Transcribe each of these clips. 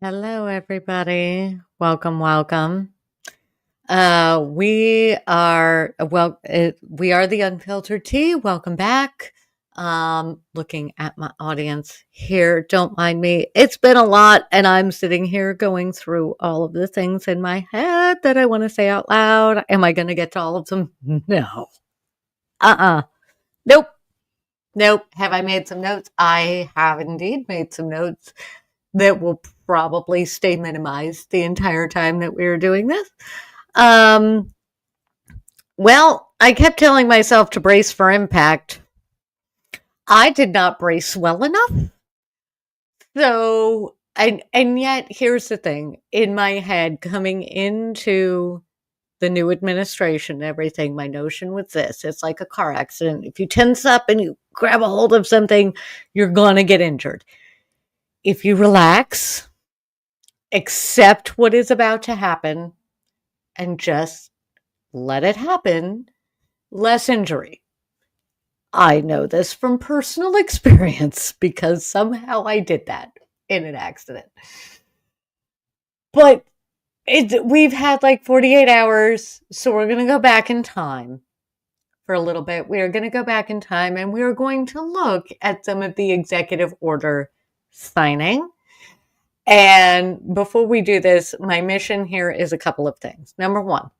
Hello, everybody. Welcome. We are the Unfiltered Tea. Welcome back. Looking at my audience here, don't mind me. It's been a lot, and I'm sitting here going through all of the things in my head that I want to say out loud. Am I going to get to all of them? No. Uh-uh. Nope. Nope. Have I made some notes? I have indeed made some notes that will probably stay minimized the entire time that we were doing this. Um, well, I kept telling myself to brace for impact. I did not brace well enough. So, and yet here's the thing in my head coming into the new administration and everything, my notion was this: it's like a car accident. If you tense up and you grab a hold of something, you're going to get injured. If you relax, accept what is about to happen, and just let it happen, less injury. I know this from personal experience because somehow I did that in an accident. But we've had like 48 hours, so we're going to go back in time for a little bit. We are going to go back in time and we are going to look at some of the executive order signing. And before we do this, my mission here is a couple of things. Number one,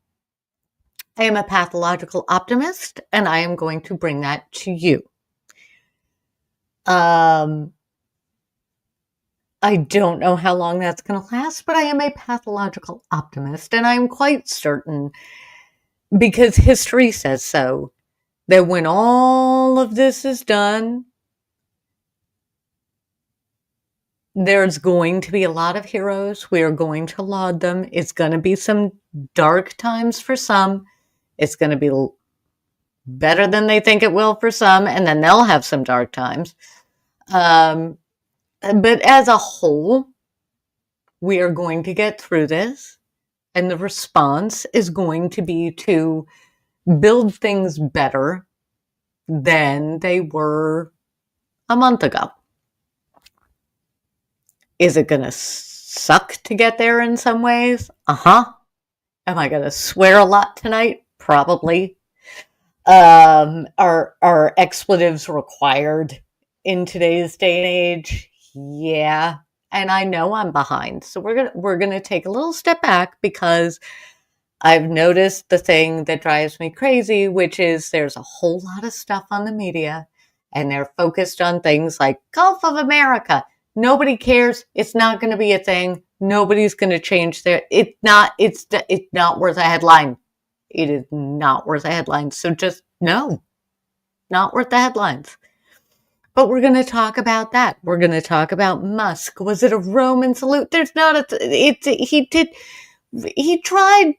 I am a pathological optimist, and I am going to bring that to you. I don't know how long that's going to last, but I am a pathological optimist, and I'm quite certain, because history says so, that when all of this is done, there's going to be a lot of heroes. We are going to laud them. It's going to be some dark times for some. It's going to be better than they think it will for some, and then they'll have some dark times. But as a whole, we are going to get through this, and the response is going to be to build things better than they were a month ago. Is it going to suck to get there in some ways? Uh-huh. Am I going to swear a lot tonight? Probably. Are expletives required in today's day and age? Yeah. And I know I'm behind. So we're gonna take a little step back because I've noticed the thing that drives me crazy, which is there's a whole lot of stuff on the media and they're focused on things like Gulf of America. Nobody cares. It's not going to be a thing. Nobody's going to change it's not worth a headline. It is not worth a headline. So just no, not worth the headlines. But we're going to talk about that. We're going to talk about Musk. Was it a Roman salute? There's not he tried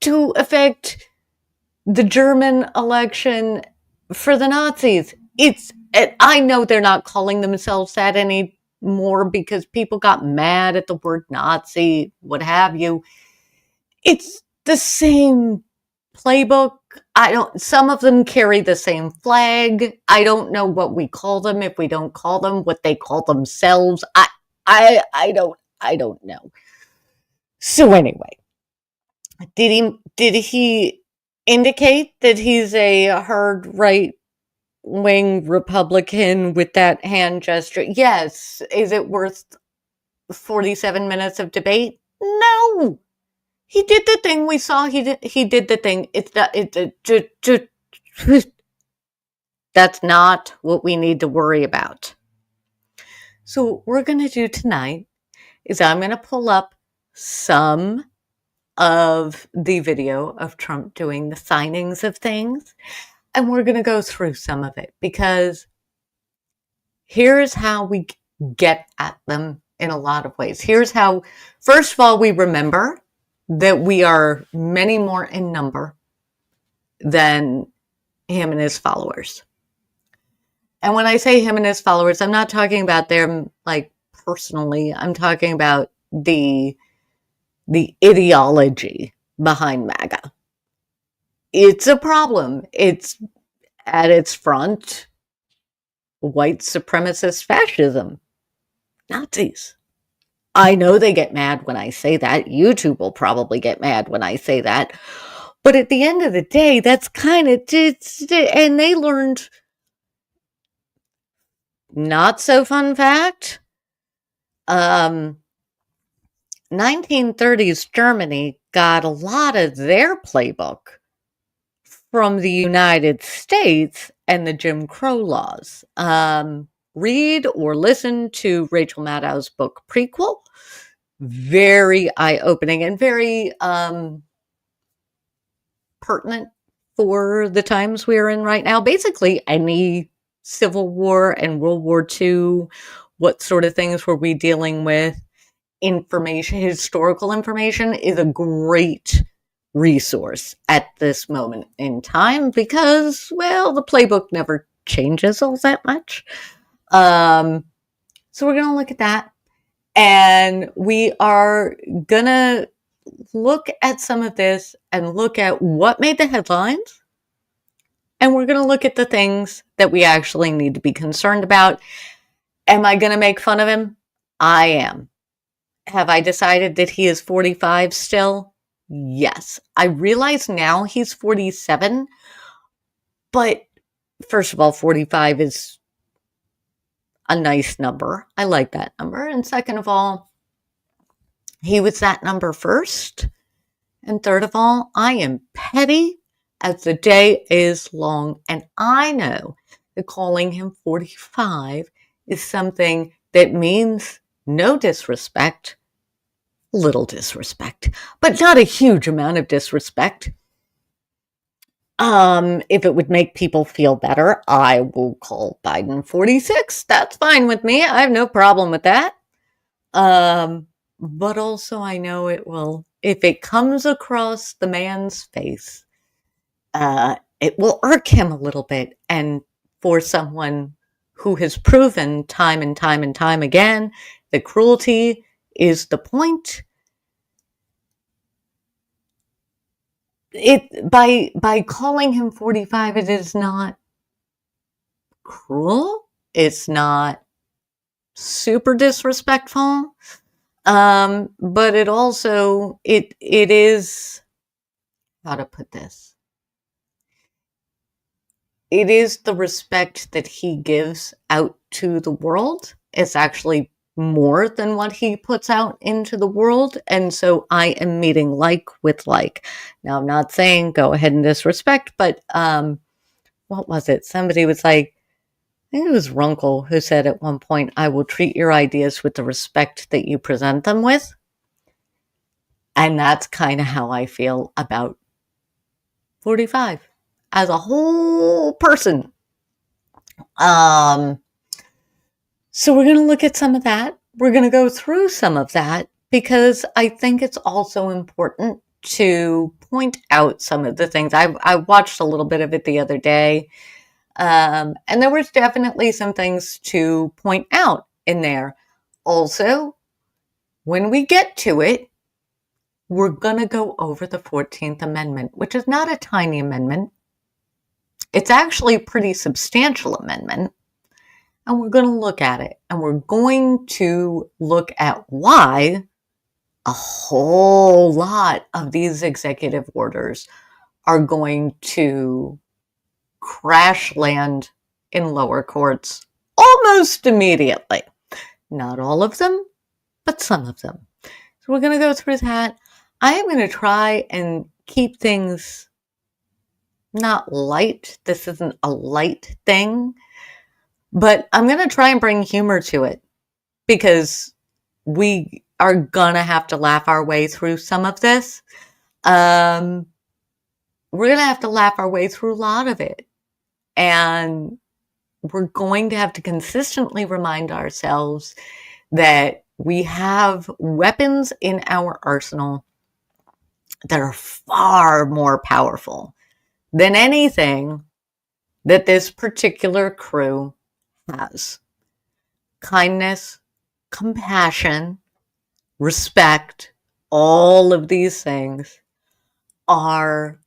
to affect the German election for the Nazis. I know they're not calling themselves that anymore because people got mad at the word Nazi, what have you. It's the same playbook. Some of them carry the same flag. I don't know what we call them if we don't call them what they call themselves. I don't know. So anyway, did he indicate that he's a hard right wing Republican with that hand gesture? Yes. Is it worth 47 minutes of debate? No. He did the thing we saw. He did the thing. That's not what we need to worry about. So what we're going to do tonight is I'm going to pull up some of the video of Trump doing the signings of things, and we're going to go through some of it because here's how we get at them in a lot of ways. Here's how, first of all, we remember that we are many more in number than him and his followers. And when I say him and his followers, I'm not talking about them like personally. I'm talking about the ideology behind MAGA. It's a problem. It's at its front, white supremacist fascism, Nazis. I know they get mad when I say that. YouTube will probably get mad when I say that. But at the end of the day, that's kind of, and they learned, not so fun fact, um, 1930s Germany got a lot of their playbook from the United States and the Jim Crow laws. Read or listen to Rachel Maddow's book Prequel. Very eye-opening and very pertinent for the times we're in right now. Basically, any Civil War and World War II, what sort of things were we dealing with? Information, historical information is a great resource at this moment in time because, well, the playbook never changes all that much. So we're going to look at that. And we are going to look at some of this and look at what made the headlines. And we're going to look at the things that we actually need to be concerned about. Am I going to make fun of him? I am. Have I decided that he is 45 still? Yes. I realize now he's 47. But first of all, 45 is a nice number. I like that number. And second of all, he was that number first. And third of all, I am petty as the day is long. And I know that calling him 45 is something that means no disrespect, little disrespect, but not a huge amount of disrespect. If it would make people feel better, I will call Biden 46. That's fine with me. I have no problem with that. But also I know it will, if it comes across the man's face, it will irk him a little bit. And for someone who has proven time and time and time again that cruelty is the point, by calling him 45, it is not cruel. It's not super disrespectful. But it also, it is, how to put this? It is the respect that he gives out to the world. It's actually more than what he puts out into the world. And so I am meeting like with like. Now, I'm not saying go ahead and disrespect, but what was it? Somebody was like, I think it was Runkle who said at one point, I will treat your ideas with the respect that you present them with. And that's kind of how I feel about 45 as a whole person. So we're going to look at some of that. We're going to go through some of that because I think it's also important to point out some of the things. I watched a little bit of it the other day. And there was definitely some things to point out in there. Also, when we get to it, we're going to go over the 14th Amendment, which is not a tiny amendment. It's actually a pretty substantial amendment. And we're going to look at it. And we're going to look at why a whole lot of these executive orders are going to crash land in lower courts almost immediately. Not all of them, but some of them. So we're going to go through that. I am going to try and keep things not light. This isn't a light thing, but I'm going to try and bring humor to it because we are going to have to laugh our way through some of this. We're going to have to laugh our way through a lot of it. And we're going to have to consistently remind ourselves that we have weapons in our arsenal that are far more powerful than anything that this particular crew has. Kindness, compassion, respect, all of these things are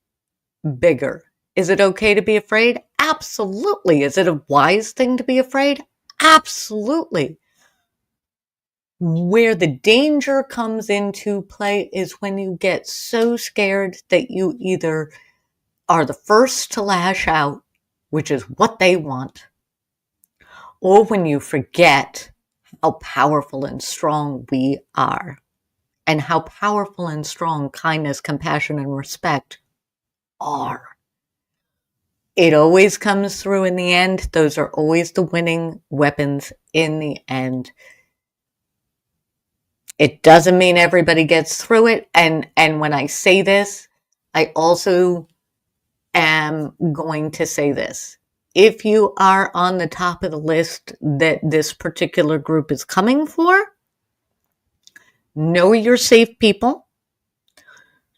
bigger. Is it okay to be afraid? Absolutely. Is it a wise thing to be afraid? Absolutely. Where the danger comes into play is when you get so scared that you either are the first to lash out, which is what they want, or when you forget how powerful and strong we are, and how powerful and strong kindness, compassion, and respect are. It always comes through in the end. Those are always the winning weapons in the end. It doesn't mean everybody gets through it. And when I say this, I also am going to say this. If you are on the top of the list that this particular group is coming for, know your safe people.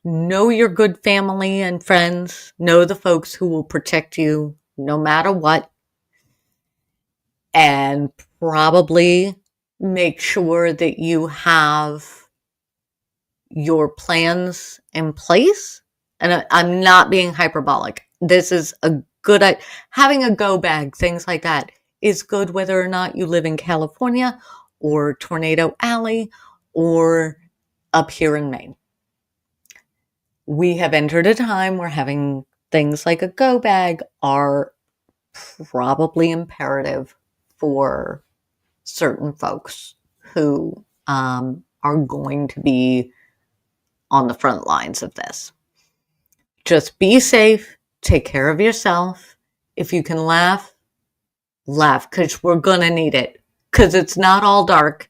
Know your good family and friends. Know the folks who will protect you no matter what. And probably make sure that you have your plans in place. And I'm not being hyperbolic. This is a good, having a go bag, things like that is good whether or not you live in California or Tornado Alley or up here in Maine. We have entered a time where having things like a go bag are probably imperative for certain folks who are going to be on the front lines of this. Just be safe, take care of yourself. If you can laugh, laugh, because we're going to need it, because it's not all dark.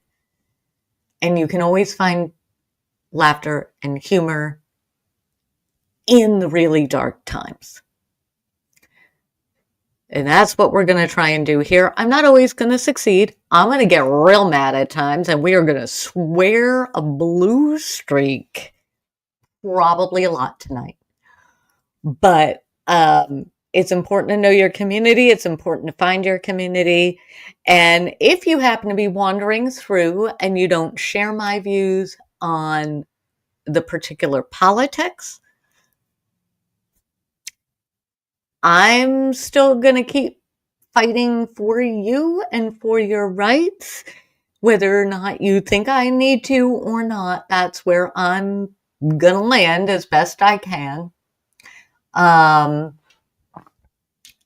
And you can always find laughter and humor in the really dark times. And that's what we're going to try and do here. I'm not always going to succeed. I'm going to get real mad at times, and we are going to swear a blue streak probably a lot tonight. But it's important to know your community. It's important to find your community. And if you happen to be wandering through and you don't share my views on the particular politics, I'm still going to keep fighting for you and for your rights, whether or not you think I need to or not. That's where I'm going to land as best I can.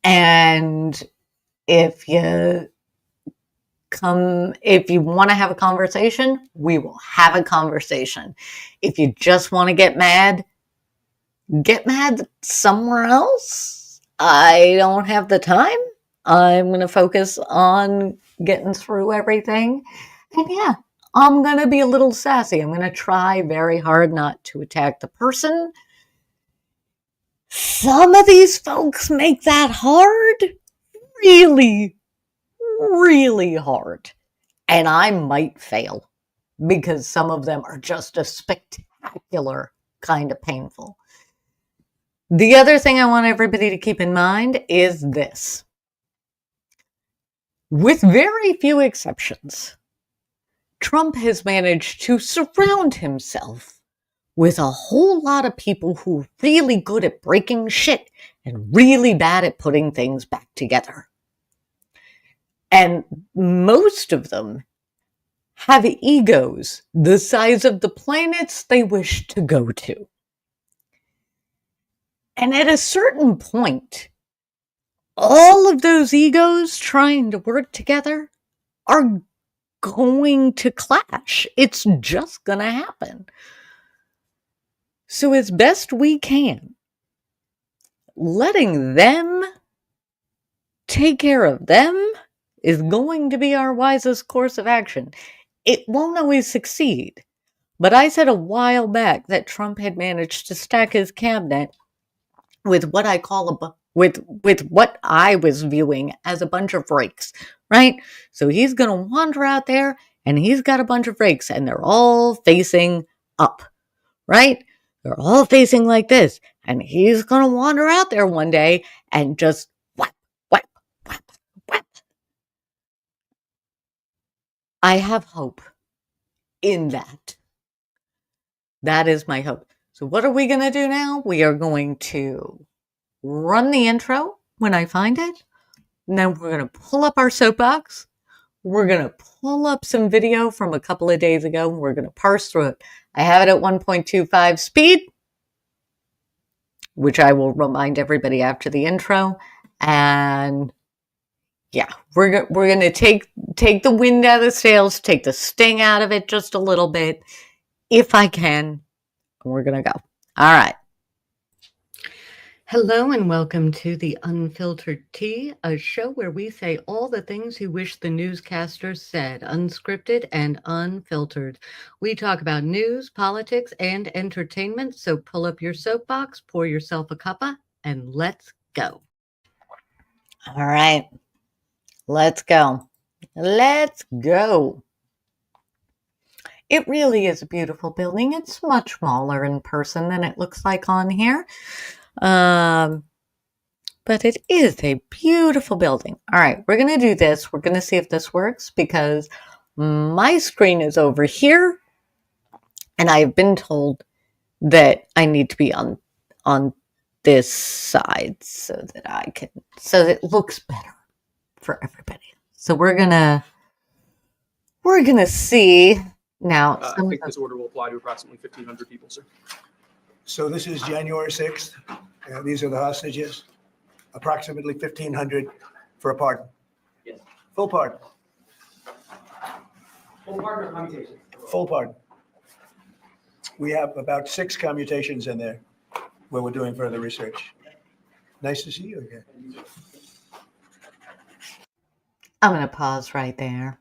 And if you want to have a conversation, we will have a conversation. If you just want to get mad somewhere else. I don't have the time. I'm going to focus on getting through everything. And yeah, I'm going to be a little sassy. I'm going to try very hard not to attack the person. Some of these folks make that hard. Really, really hard. And I might fail because some of them are just a spectacular kind of painful. The other thing I want everybody to keep in mind is this. With very few exceptions, Trump has managed to surround himself with a whole lot of people who are really good at breaking shit and really bad at putting things back together. And most of them have egos the size of the planets they wish to go to. And at a certain point, all of those egos trying to work together are going to clash. It's just going to happen. So as best we can, letting them take care of them is going to be our wisest course of action. It won't always succeed. But I said a while back that Trump had managed to stack his cabinet with what I call with what I was viewing as a bunch of rakes, right? So he's going to wander out there and he's got a bunch of rakes and they're all facing up, right? They're all facing like this. And he's going to wander out there one day and just whap, whap, whap, whap. I have hope in that. That is my hope. So what are we going to do now? We are going to run the intro when I find it. And then we're going to pull up our soapbox. We're going to pull up some video from a couple of days ago. We're going to parse through it. I have it at 1.25 speed, which I will remind everybody after the intro. And yeah, we're going to take the wind out of the sails, take the sting out of it just a little bit, if I can. We're going to go. All right. Hello and welcome to the Unfiltered Tea, a show where we say all the things you wish the newscasters said, unscripted and unfiltered. We talk about news, politics, and entertainment, so pull up your soapbox, pour yourself a cuppa, and let's go. All right. Let's go. Let's go. It really is a beautiful building. It's much smaller in person than it looks like on here. But it is a beautiful building. All right, we're going to do this. We're going to see if this works because my screen is over here and I've been told that I need to be on this side so that it looks better for everybody. So we're going to see now. I think this order will apply to approximately 1,500 people, sir. So this is January 6th. These are the hostages. Approximately 1,500 for a pardon. Yes. Full pardon. Full pardon or commutation? Full pardon. We have about 6 commutations in there where we're doing further research. Nice to see you again. I'm going to pause right there.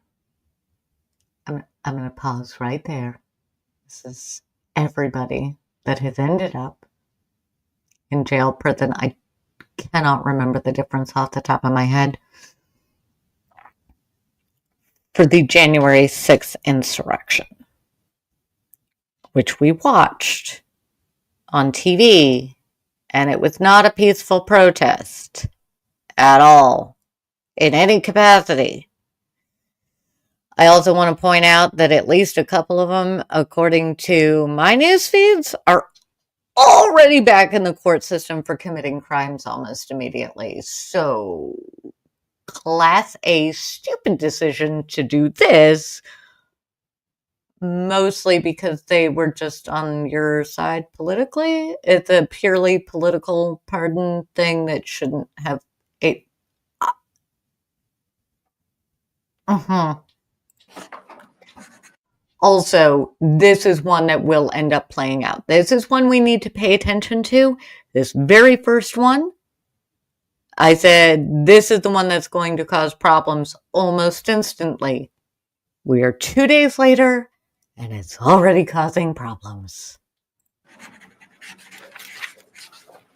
I'm going to pause right there. This is everybody that has ended up in jail, prison. I cannot remember the difference off the top of my head. For the January 6th insurrection, which we watched on TV, and it was not a peaceful protest at all, in any capacity. I also want to point out that at least a couple of them, according to my news feeds, are already back in the court system for committing crimes almost immediately. So, Class A stupid decision to do this, mostly because they were just on your side politically. It's a purely political pardon thing that shouldn't have a... Also, this is one that will end up playing out. This is one we need to pay attention to. This very first one, I said, this is the one that's going to cause problems almost instantly. We are 2 days later, and it's already causing problems.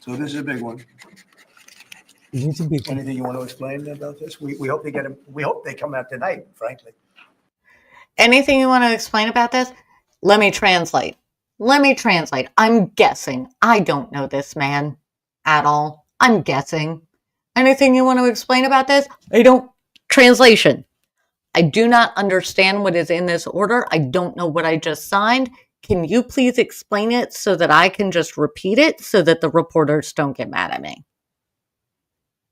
So this is a big one. Anything you want to explain about this? We hope they get them. We hope they come out tonight, frankly. Anything you want to explain about this? Let me translate. I'm guessing. I don't know this man at all. I'm guessing. Anything you want to explain about this? Translation. I do not understand what is in this order. I don't know what I just signed. Can you please explain it so that I can just repeat it so that the reporters don't get mad at me?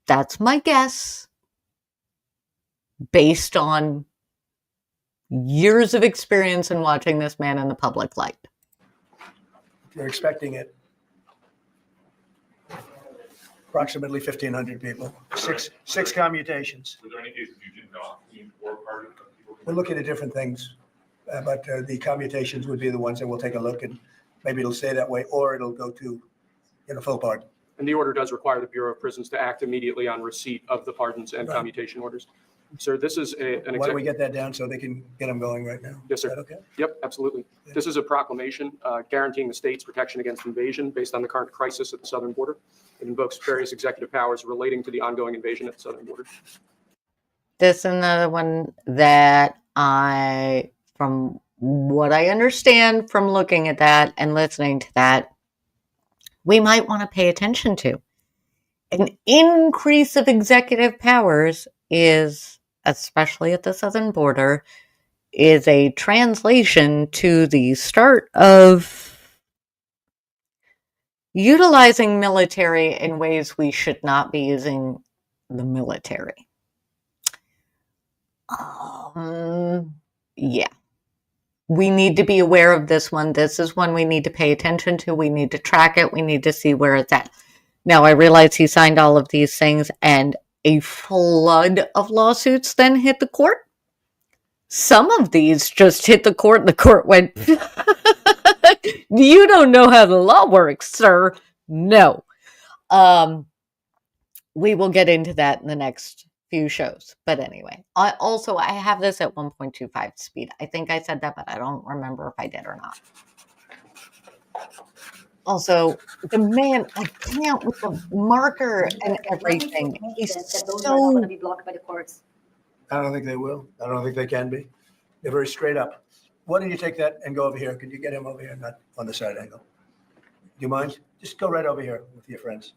That's my guess. Based on years of experience in watching this man in the public light. They're expecting it. Approximately 1,500 people. Six commutations. Were there any cases you did not need or pardon? We're looking at different things, but the commutations would be the ones that we'll take a look, and maybe it'll stay that way, or it'll go to full pardon. And the order does require the Bureau of Prisons to act immediately on receipt of the pardons and commutation orders. Sir, this is an Why don't we get that down so they can get them going right now? Yes, sir. Is that okay? Yep, absolutely. Yeah. This is a proclamation guaranteeing the state's protection against invasion based on the current crisis at the southern border. It invokes various executive powers relating to the ongoing invasion at the southern border. This is another one that from what I understand from looking at that and listening to that, we might want to pay attention to. An increase of executive powers is, especially at the southern border, is a translation to the start of utilizing military in ways we should not be using the military. Yeah. We need to be aware of this one. This is one we need to pay attention to. We need to track it. We need to see where it's at. Now, I realize he signed all of these things and a flood of lawsuits then hit the court. Some of these just hit the court and the court went, you don't know how the law works, sir. No. We will get into that in the next few shows. But anyway, I have this at 1.25 speed. I think I said that, but I don't remember if I did or not. Also, the man, I can't with the marker and everything. He's so I don't think they will. I don't think they can be. They're very straight up. Why don't you take that and go over here? Could you get him over here, not on the side angle? Do you mind? Just go right over here with your friends.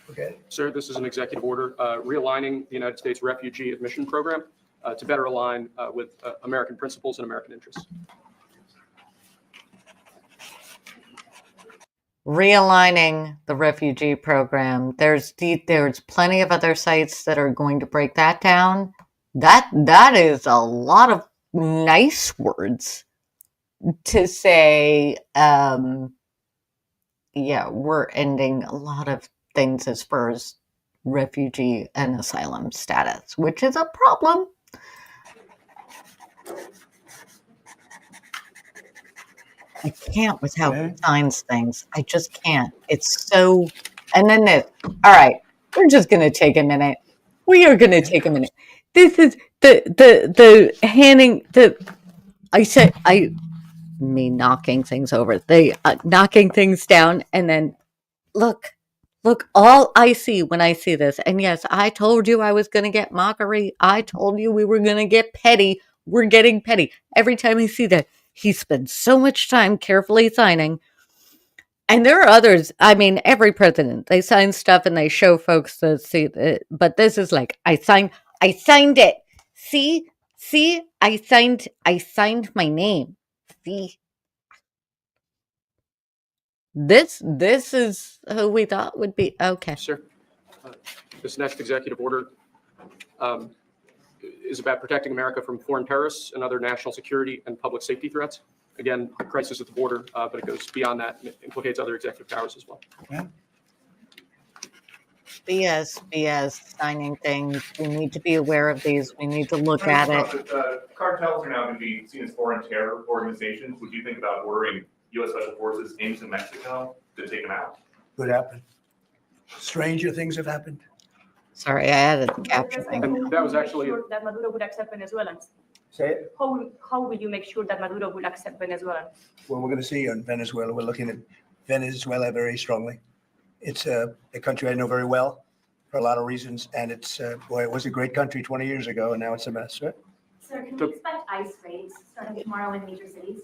Okay. Sir, this is an executive order realigning the United States Refugee Admission Program to better align with American principles and American interests. realigning the refugee program. There's plenty of other sites that are going to break that down. That is a lot of nice words to say. Yeah, we're ending a lot of things as far as refugee and asylum status, which is a problem. I can't with how he signs things. I just can't. It's so. And then this. All right, we're just gonna take a minute. We are gonna take a minute. This is the handing the. I said me knocking things over. They knocking things down, and then look. All I see when I see this, and yes, I told you I was gonna get mockery. I told you we were gonna get petty. We're getting petty every time I see that. He spends so much time carefully signing. And there are others. I mean, every president, they sign stuff and they show folks to see it. But this is like, I signed it. See, I signed my name. See, this is who we thought would be. Okay. Sir, this next executive order is about protecting America from foreign terrorists and other national security and public safety threats. Again, a crisis at the border, but it goes beyond that and it implicates other executive powers as well. Yeah. BS, signing things. We need to be aware of these. We need to look at it. Cartels are now going to be seen as foreign terror organizations. Would you think about ordering U.S. Special Forces into Mexico to take them out? Could happen. Stranger things have happened. Sorry, I added the caption thing. And that was actually that Maduro would accept Venezuelans. Say it. How will you make sure that Maduro will accept Venezuelans? Well, we're going to see on Venezuela. We're looking at Venezuela very strongly. It's a country I know very well for a lot of reasons. And it's, boy, it was a great country 20 years ago, and now it's a mess, right? Sir, can we expect ICE raids starting tomorrow in major cities?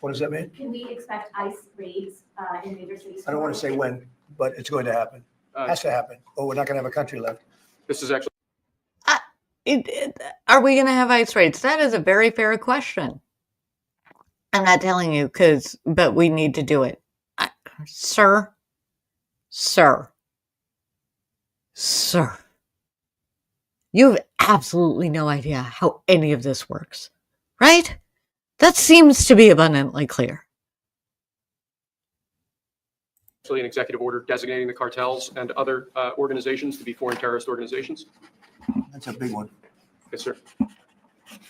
What does that mean? Can we expect ICE raids in major cities? I don't want to say when, but it's going to happen. Has to happen. Or we're not going to have a country left. this is actually Are we going to have ICE raids? That is a very fair question. I'm not telling you but we need to do it. Sir. You have absolutely no idea how any of this works, right? That seems to be abundantly clear. an executive order designating the cartels and other organizations to be foreign terrorist organizations. That's a big one. Yes, sir.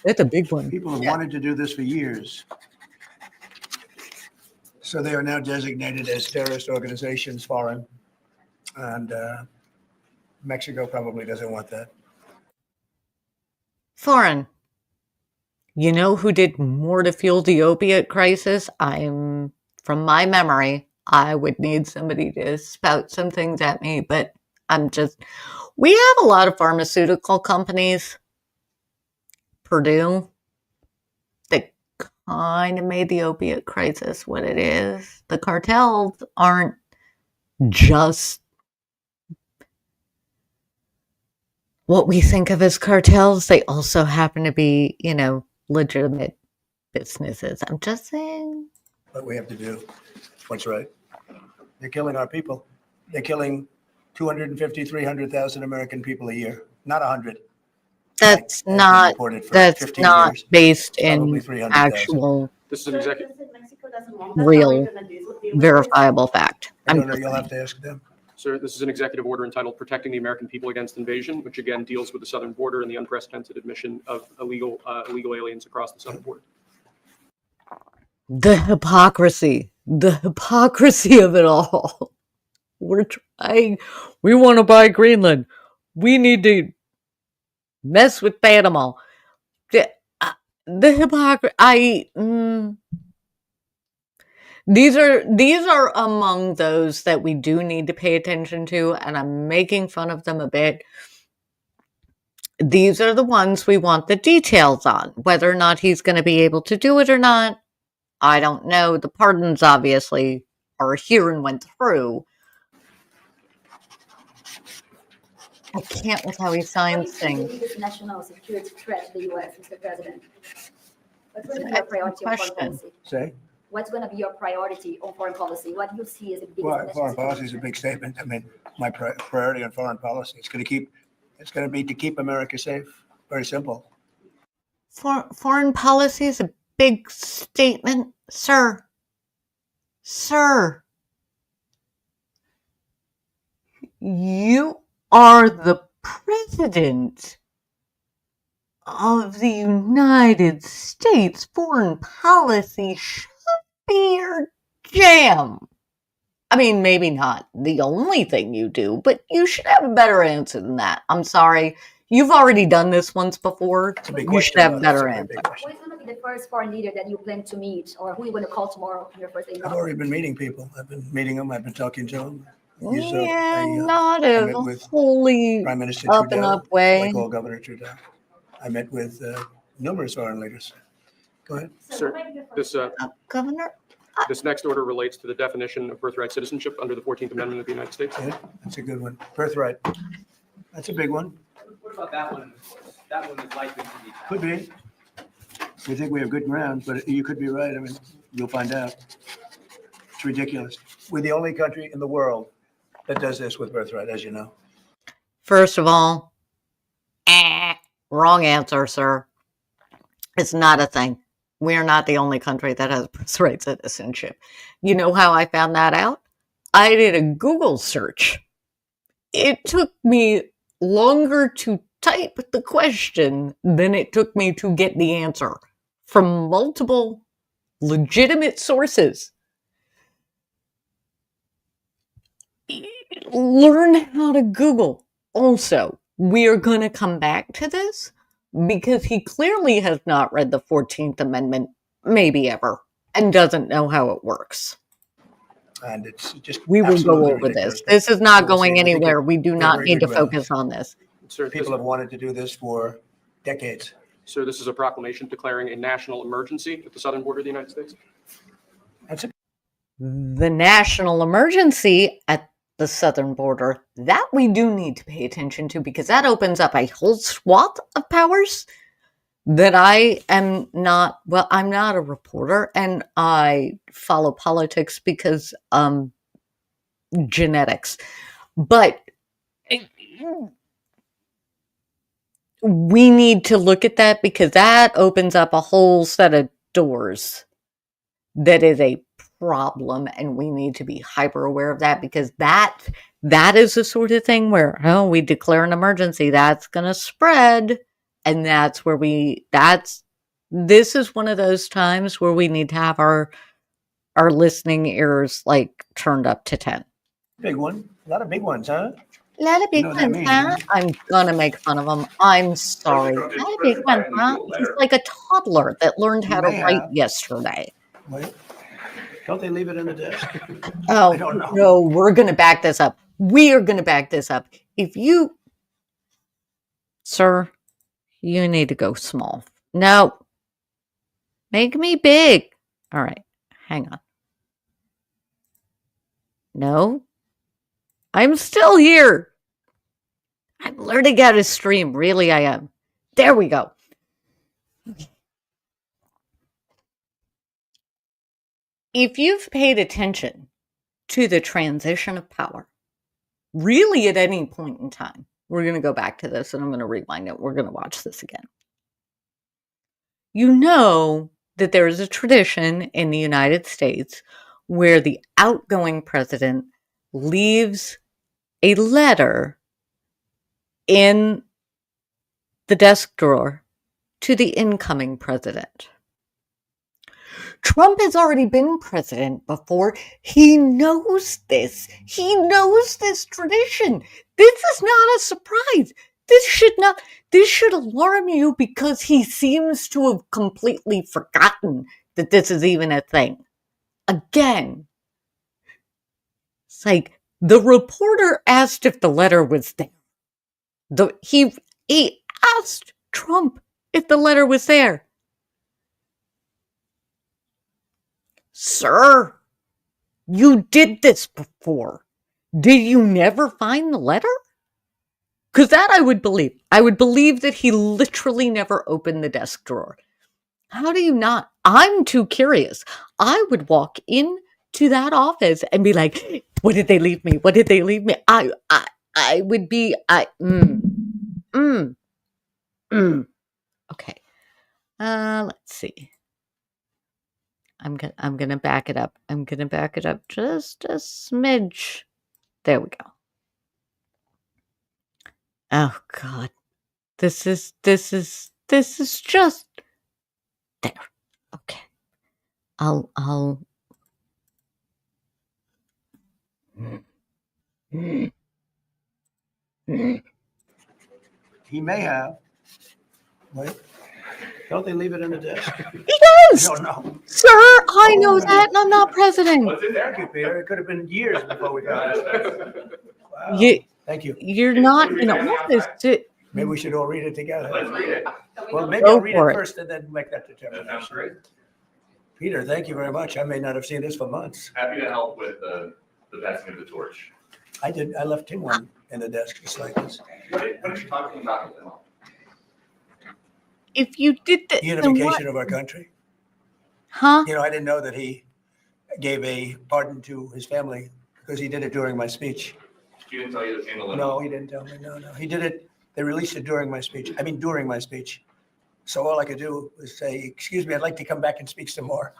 That's a big one. People have wanted to do this for years. So they are now designated as terrorist organizations, foreign. And Mexico probably doesn't want that. Foreign. You know who did more to fuel the opiate crisis? From my memory, I would need somebody to spout some things at me, but we have a lot of pharmaceutical companies. Purdue, that kind of made the opiate crisis what it is. The cartels aren't just what we think of as cartels. They also happen to be, legitimate businesses. I'm just saying. But we have to do what's right. They're killing our people. They're killing 250, 300,000 American people a year. Not 100. That's Been not reported for that's 15 not years, based probably in 300,000. actual This is an executive. real verifiable fact. I I'm don't know, just you'll saying. have to ask them. Sir, this is an executive order entitled Protecting the American People Against Invasion, which again deals with the southern border and the unprecedented admission of illegal aliens across the southern border. The hypocrisy of it all. We're trying, we want to buy Greenland. We need to mess with Panama. The hypocrisy. These are among those that we do need to pay attention to, and I'm making fun of them a bit. These are the ones we want the details on. Whether or not he's going to be able to do it or not, I don't know. The pardons obviously are here and went through. I can't with how he signs things. The biggest national security threat to the U.S., Mr. President? What's going to be your Excellent priority on foreign question. policy? Say, What's going to be your priority on foreign policy? What do you see as the biggest well, national foreign policy security is a threat? big statement. I mean, my priority on foreign policy, it's going to be to keep America safe. Very simple. Foreign policy is a big statement, sir. Sir, you are the president of the United States. Foreign policy should be your jam. I mean, maybe not the only thing you do, but you should have a better answer than that. I'm sorry. You've already done this once before. It's a big You should question. have a though. better It's a very answer. big Who question. is going to be the first foreign leader that you plan to meet, or who are you going to call tomorrow on your first day? I've already been meeting people. I've been meeting them. I've been talking to them. Yeah, not I a met with wholly Prime Minister up and Trudeau, up way. like all Governor Trudeau. I met with numerous foreign leaders. Go ahead. Sir, Governor, this next order relates to the definition of birthright citizenship under the 14th Amendment of the United States. Yeah, that's a good one. Birthright. That's a big one. What about that one? That one is likely to be. Could be. We think we have good ground, but you could be right. I mean, you'll find out. It's ridiculous. We're the only country in the world that does this with birthright, as you know. first of all, wrong answer, sir. It's not a thing. We are not the only country that has birthright citizenship. You know how I found that out? I did a Google search. It took me longer to type the question than it took me to get the answer from multiple legitimate sources. Learn how to Google. Also, we are going to come back to this because he clearly has not read the 14th Amendment, maybe ever, and doesn't know how it works. And it's just We will go absolutely over ridiculous. this. This is not We'll see. going I think anywhere. We do we have not very need to good grounds. focus on this. Sir, People have wanted to do this for decades. Sir, this is a proclamation declaring a national emergency at the southern border of the United States. That's a The national emergency at the southern border, that we do need to pay attention to because that opens up a whole swath of powers that I am not, well, I'm not a reporter and I follow politics because genetics. But we need to look at that because that opens up a whole set of doors that is a problem, and we need to be hyper aware of that because that is the sort of thing where we declare an emergency, that's going to spread, and that's where this is one of those times where we need to have our listening ears like turned up to 10. big one. A lot of big ones, huh? A lot of big You know what that ones, means, huh? huh? I'm gonna make fun of him. I'm sorry. A lot of big ones, huh? He's like a toddler that learned how to May write have. yesterday. Wait. Don't they leave it in the desk? Oh, I don't know. no, we're going to back this up. We are going to back this up. If you, sir, you need to go small. No, make me big. All right, hang on. No, I'm still here. I'm learning how to stream. Really, I am. There we go. If you've paid attention to the transition of power, really at any point in time, We're going to go back to this and I'm going to rewind it. We're going to watch this again. You know that there is a tradition in the United States where the outgoing president leaves a letter in the desk drawer to the incoming president. Trump has already been president before. He knows this. He knows this tradition. This is not a surprise. This should alarm you because he seems to have completely forgotten that this is even a thing. Again, it's like the reporter asked if the letter was there. He asked Trump if the letter was there. Sir, you did this before. Did you never find the letter? Because that I would believe. I would believe that he literally never opened the desk drawer. How do you not? I'm too curious. I would walk into that office and be like, what did they leave me? What did they leave me? I would be, Okay. Let's see. I'm gonna back it up. I'm gonna back it up just a smidge. There we go. Oh God. This is just there. Okay. I'll He may have. Wait, don't they leave it in the desk? He I does! don't know. Sir, I know that and I'm not president. What's in Thank there? you, Peter. It could have been years before we got it. Wow. Thank you. You're not in office to Maybe we should all read it together. Let's read it. Well, maybe Go I'll read for it it. first and then make that That determination. sounds great. Peter, thank you very much. I may not have seen this for months. Happy to help with the passing of the torch. I left him one in the desk just like this. What are you talking about? if you did this, then what? Unification of our country. Huh? You know, I didn't know that he gave a pardon to his family because he did it during my speech. He didn't tell you to handle it? No, he didn't tell me. No. He did it. They released it during my speech. During my speech. So all I could do was say, excuse me, I'd like to come back and speak some more.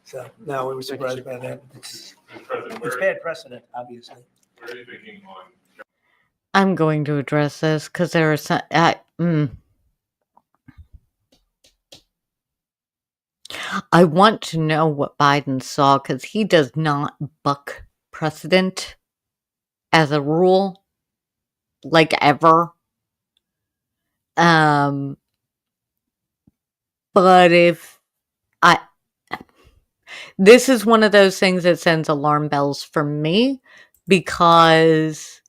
So no, we were surprised by that. It's Mr. President, it's bad precedent, obviously. where are you thinking on? I'm going to address this because there are some. I want to know what Biden saw because he does not buck precedent as a rule, like ever. But if this is one of those things that sends alarm bells for me because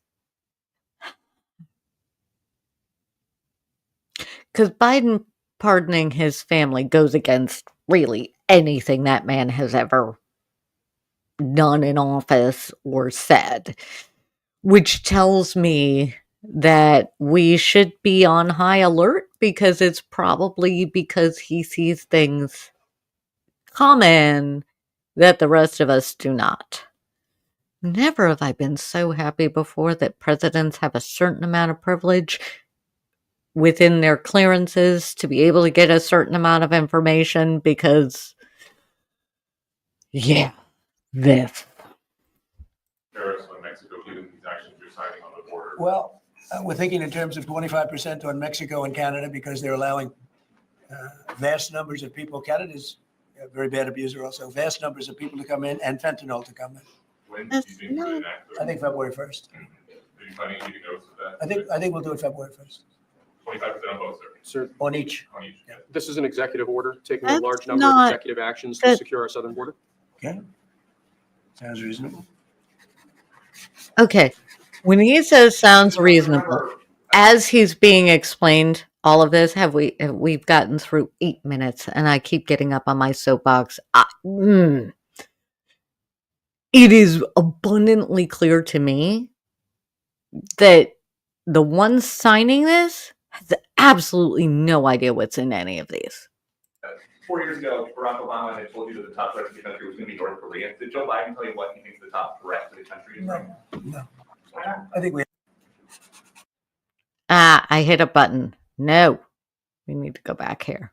Biden pardoning his family goes against really anything that man has ever done in office or said, which tells me that we should be on high alert because it's probably because he sees things common that the rest of us do not. Never have I been so happy before that presidents have a certain amount of privilege within their clearances to be able to get a certain amount of information because, this. Tariffs on Mexico, given these actions you're signing on the border? Well, we're thinking in terms of 25% on Mexico and Canada because they're allowing vast numbers of people. Canada's a very bad abuser also. Vast numbers of people to come in and fentanyl to come in. When do you think you would enact I think February 1st. Are you planning to go with that? I think we'll do it February 1st 25% on both, sir. Sir, on each. On each. Yeah. this is an executive order taking a That's large number of not- executive actions to that- secure our southern border. Okay. Sounds reasonable. Okay. When he says sounds reasonable, as he's being explained all of this, we've gotten through 8 minutes and I keep getting up on my soapbox. It is abundantly clear to me that the one signing this has absolutely no idea what's in any of these. 4 years ago, Barack Obama had told you that the top threat to the country was going to be North Korea. Did Joe Biden tell you what he thinks the top threat to the country is? No. I think we Ah, I hit a button. No, we need to go back here.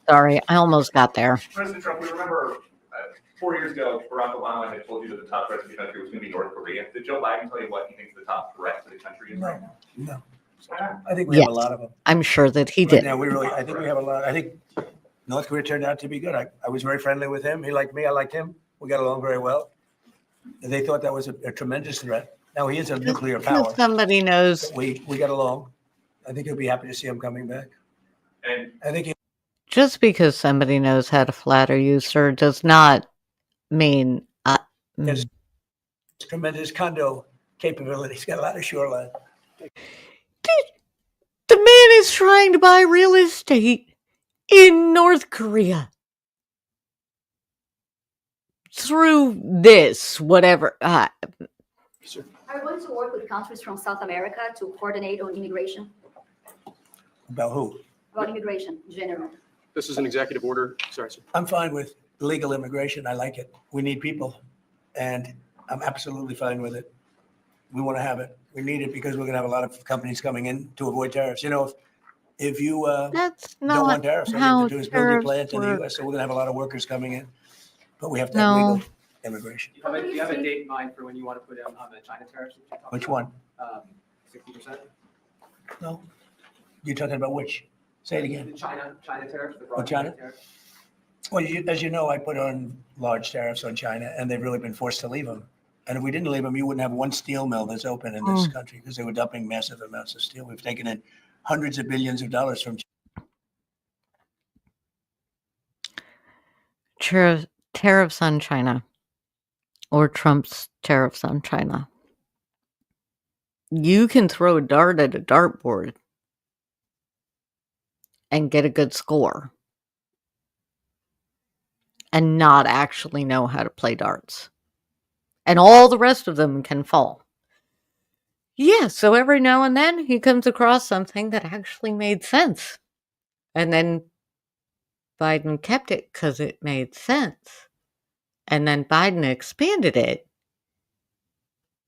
Sorry, I almost got there. President Trump, we remember 4 years ago, Barack Obama had told you that the top threat to the country was going to be North Korea. Did Joe Biden tell you what he thinks the top threat to the country is right now? No. I think we have a lot of them. I'm sure that he Right did. now, I think we have a lot. I think North Korea turned out to be good. I was very friendly with him. He liked me. I liked him. We got along very well. They thought that was a tremendous threat. Now he is a nuclear power. Somebody knows. We got along. I think he'll be happy to see him coming back. And I think Just because somebody knows how to flatter you, sir, does not mean. Yes. Tremendous condo capability. He's got a lot of shoreline. The man is trying to buy real estate in North Korea through this, whatever. Are you going to work with countries from South America to coordinate on immigration? About who? About immigration in general? This is an executive order. Sorry, sir. I'm fine with legal immigration. I like it. We need people. And I'm absolutely fine with it. We want to have it. We need it because we're going to have a lot of companies coming in to avoid tariffs. You know, if you That's don't not want tariffs, all you how have to do is build your tariffs plant in the work. U.S. So we're going to have a lot of workers coming in. But we have to have No. legal immigration. Do you have a date in mind for when you want to put in on the China tariffs? 60%? No. You're talking about which? Say it again. The China tariffs? The Oh, broad China? tariffs? Well, as you know, I put on large tariffs on China, and they've really been forced to leave them. And if we didn't leave them, you wouldn't have one steel mill that's open in this country because they were dumping massive amounts of steel. We've taken in hundreds of billions of dollars from Tariffs on China, or Trump's tariffs on China. You can throw a dart at a dartboard and get a good score and not actually know how to play darts. And all the rest of them can fall. Yeah, so every now and then he comes across something that actually made sense. And then Biden kept it because it made sense. And then Biden expanded it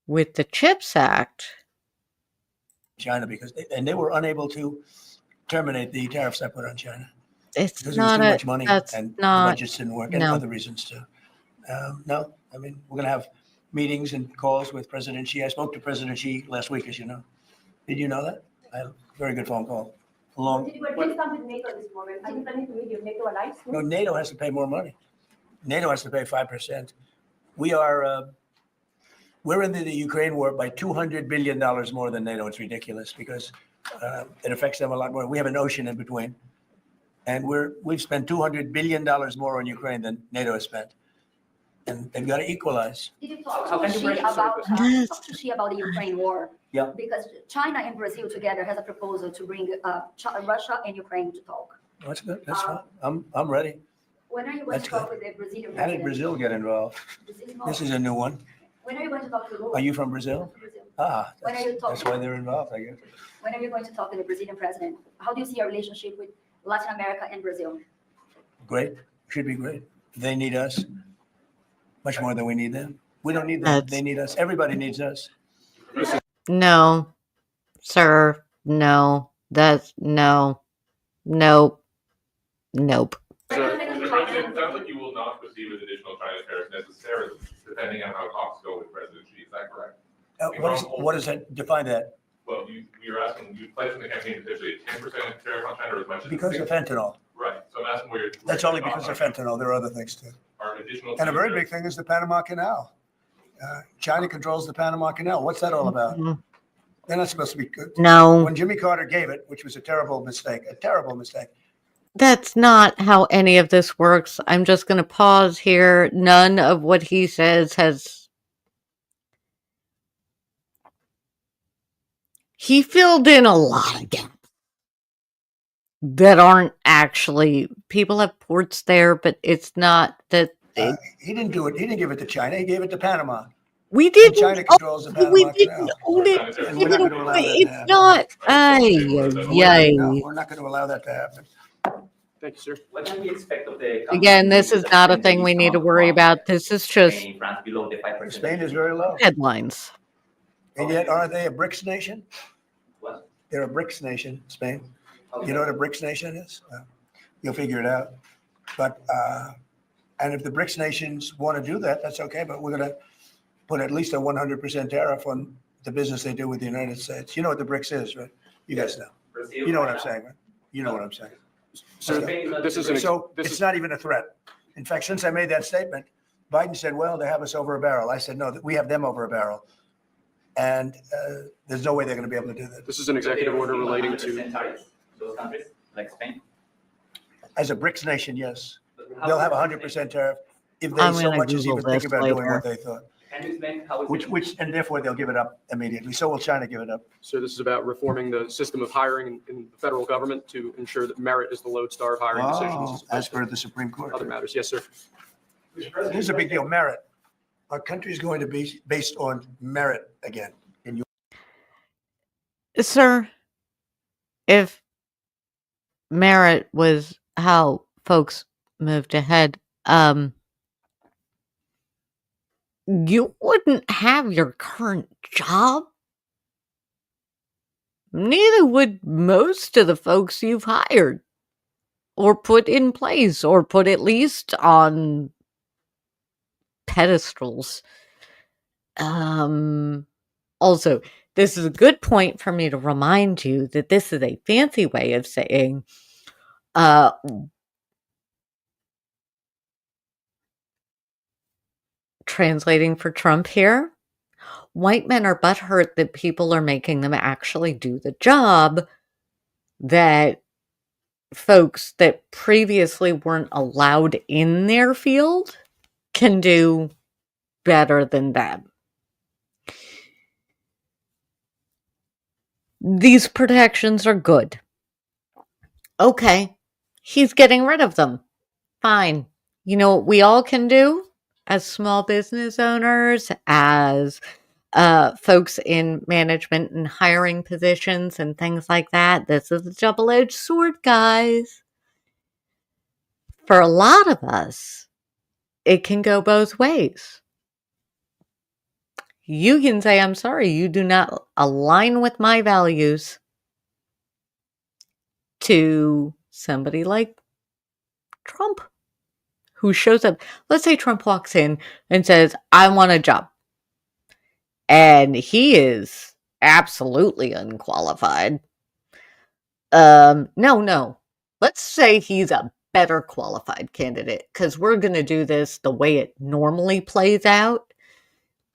with the CHIPS Act. China because they were unable to terminate the tariffs I put on China It's because there was not too a, much money that's and the not, budgets didn't work and no. other reasons too. No, I mean, we're going to have meetings and calls with President Xi. I spoke to President Xi last week, as you know. Did you know that? I had a very good phone call. Did you please come with NATO this moment? Are you planning to meet your NATO allies? No, NATO has to pay more money. NATO has to pay 5%. We're in the Ukraine war by $200 billion more than NATO. It's ridiculous because it affects them a lot more. We have an ocean in between. And we've spent $200 billion more on Ukraine than NATO has spent. And they've got to equalize. Did you talk How to can you Xi break the about, Yes. talk to Xi about the Ukraine war? Yeah. Because China and Brazil together has a proposal to bring Russia and Ukraine to talk. That's good. That's fine. I'm ready. When are you going That's to talk good. with the Brazilian How did president? Brazil get involved? Brazil? This is a new one. When are you going to talk to Lula? Are you from Brazil? Brazil. Ah, When are you that's talking? why they're involved, I guess. When are you going to talk to the Brazilian president? How do you see your relationship with Latin America and Brazil? Great. Should be great. They need us much more than we need them. We don't need them. They need us. Everybody needs us. No, sir, no, that's no, nope, nope. it sounds like you will not proceed with additional China tariffs necessarily, depending on how talks go with President Xi. Is that correct? What does that define that? Well, you're asking, you pledged in the campaign potentially a 10% tariff on China or as much as. Because of fentanyl. Right, so I'm asking where you're. That's only because of fentanyl. There are other things too. Are additional. And a very China big thing is the Panama Canal. China controls the Panama Canal. What's that all about? They're not supposed to be good. No, When Jimmy Carter gave it, which was a terrible mistake, that's not how any of this works. I'm just going to pause here. None of what he says has. He filled in a lot of gaps that aren't actually. People have ports there, but it's not that. He didn't do it. He didn't give it to China. He gave it to Panama. We And didn't. China controls the We Panama didn't Canal. own it. And we're not going to allow that to It's happen. not. Ay, No, ay, we're not going to allow that to happen. Thank you, sir. What can we expect of the? Again, this is not a thing we need to worry about. This is just Spain, France below the 5%. Spain is very low. headlines. And yet, aren't they a BRICS nation? What? They're a BRICS nation, Spain. Okay. You know what a BRICS nation is? You'll figure it out. But, and if the BRICS nations want to do that, that's okay, but we're going to put at least a 100% tariff on the business they do with the United States. You know what the BRICS is, right? You guys know. Brazil, You know what I'm China. saying, right? You know what I'm saying. So this is an, So this it's is, not even a threat. In fact, since I made that statement, Biden said, well, they have us over a barrel. I said, no, we have them over a barrel. And there's no way they're going to be able to do that. this is an executive order relating to, 100% tariffs, those countries, like Spain. As a BRICS nation, yes. How They'll is have it- 100% tariff if they I'm so gonna much as Google even think this about doing later. what they thought. Can you explain how is it? And therefore they'll give it up immediately. So will China give it up. so this is about reforming the system of hiring in the federal government to ensure that merit is the lodestar of hiring decisions Oh, as as opposed per to the Supreme Court. other matters. Yes, sir. This is a big deal, merit. Our country is going to be based on merit again. And you, Sir, if merit was how folks moved ahead, you wouldn't have your current job. Neither would most of the folks you've hired or put in place or put at least on pedestals. Also, this is a good point for me to remind you that this is a fancy way of saying, translating for Trump here, white men are butthurt that people are making them actually do the job that folks that previously weren't allowed in their field can do better than them. These protections are good. Okay, he's getting rid of them. Fine. You know what we all can do as small business owners, as folks in management and hiring positions and things like that? This is a double-edged sword, guys. For a lot of us, it can go both ways. You can say, I'm sorry, you do not align with my values, to somebody like Trump, who shows up. Let's say Trump walks in and says, I want a job. And he is absolutely unqualified. No. Let's say he's a better qualified candidate, because we're going to do this the way it normally plays out.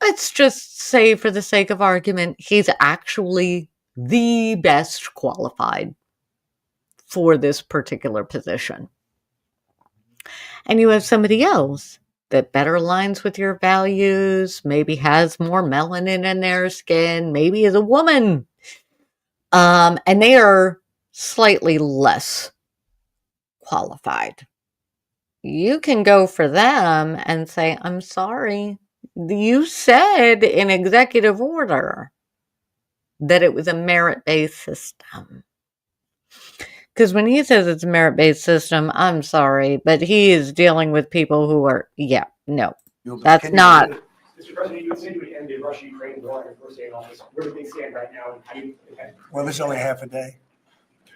Let's just say, for the sake of argument, he's actually the best qualified for this particular position. And you have somebody else that better aligns with your values, maybe has more melanin in their skin, maybe is a woman, and they are slightly less qualified. You can go for them and say, I'm sorry, you said in executive order that it was a merit-based system. Because when he says it's a merit-based system, I'm sorry, but he is dealing with people who are, no, that's Can you- not. Mr. President, you said you would end the Russia-Ukraine war on your first day in office. Where do things stand right now? And how do you intend? Well, there's only half a day.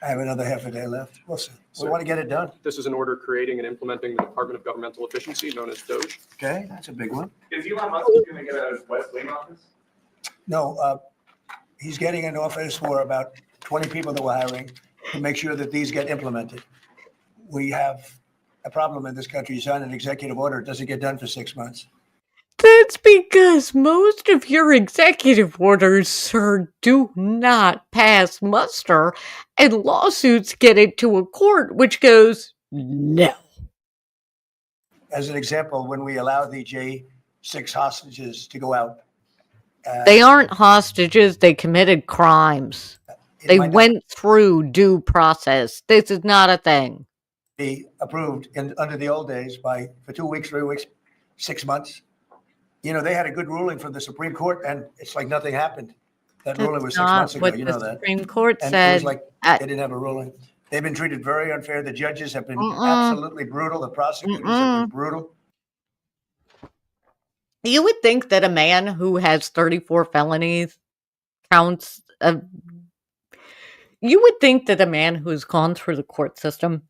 I have another half a day left. We'll see. We want to get it done. This is an order creating and implementing the Department of Governmental Efficiency, known as DOGE. Okay, that's a big one. Is Elon Musk going to get a West Wing office? No, he's getting an office for about 20 people that we're hiring to make sure that these get implemented. We have a problem in this country. You sign an executive order, it doesn't get done for 6 months. That's because most of your executive orders, sir, do not pass muster, and lawsuits get into a court which goes, no. As an example, when we allow the J6 hostages to go out. They aren't hostages, they committed crimes. They went through due process. This is not a thing. Be approved under the old days for 2 weeks, 3 weeks, 6 months. You know, they had a good ruling from the Supreme Court, and it's like nothing happened. That ruling was 6 months ago. You know the that. Supreme Court And it said. was like they didn't have a ruling. They've been treated very unfair. The judges have been Mm-mm. absolutely brutal. The prosecutors have been brutal. You would think that a man who has 34 felonies counts of. You would think that a man who's gone through the court system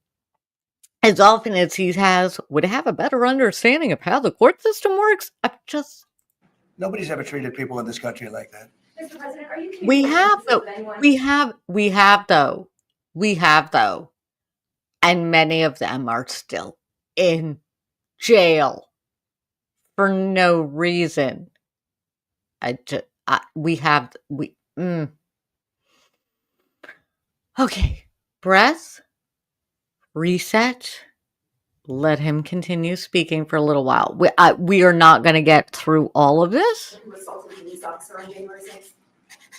as often as he has would have a better understanding of how the court system works. Nobody's ever treated people in this country like that. Mr. President, are you? We have though. We have though. And many of them are still in jail for no reason. Okay. Breath, reset, let him continue speaking for a little while. We are not going to get through all of this. Who assaulted a police officer on January 6th?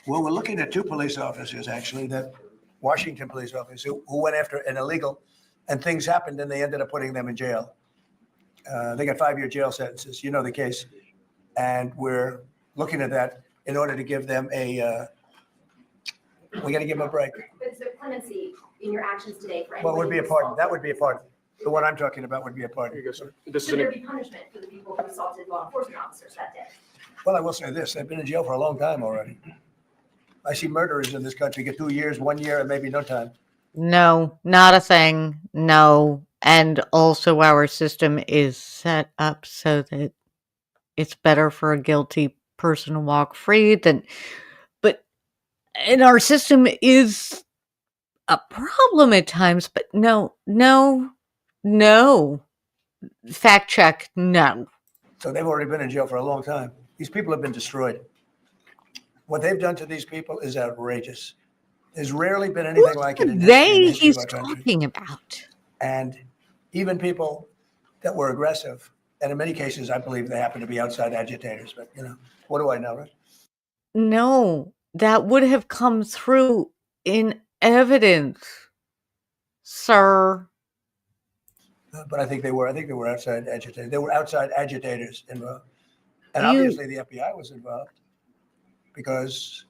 Well, we're looking at 2 police officers, actually, that Washington police officers who went after an illegal, and things happened and they ended up putting them in jail. They got 5-year jail sentences. You know the case. And we're looking at that in order to give them we got to give them a break. But is there clemency in your actions today for Well, anyone? would be a pardon. That would be a pardon. The one I'm talking about would be a Here pardon. you go, sir. This is Should an, there be punishment for the people who assaulted law enforcement officers that day? Well, I will say this, they've been in jail for a long time already. I see murderers in this country get 2 years, 1 year, and maybe no time. No, not a thing. No. And also our system is set up so that it's better for a guilty person to walk free and our system is a problem at times, but no. Fact check, no. So they've already been in jail for a long time. These people have been destroyed. What they've done to these people is outrageous. There's rarely been anything like it in history, in the history He's of our country. talking about. And even people that were aggressive, and in many cases, I believe they happen to be outside agitators, but what do I know, right? No, that would have come through in evidence, sir. But I think they were outside agitators. They were outside agitators involved. And obviously the FBI was involved because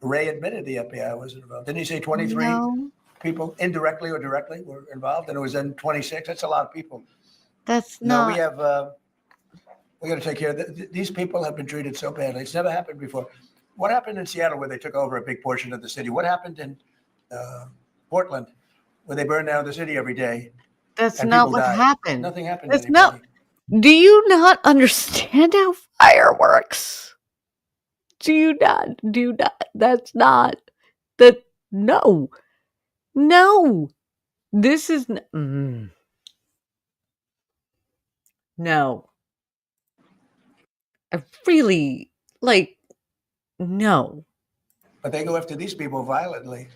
Ray admitted the FBI was involved. Didn't he say 23 people indirectly or directly were involved? And it was then 26. That's a lot of people. That's No, not. we got to take care of these people have been treated so badly. It's never happened before. What happened in Seattle where they took over a big portion of the city? What happened in Portland where they burned down the city every day? That's and not people what died? happened. Nothing happened. That's to anybody. Do you not understand how fire works? Do you not? That's not. No. This is. No. I really, no. But they go after these people violently.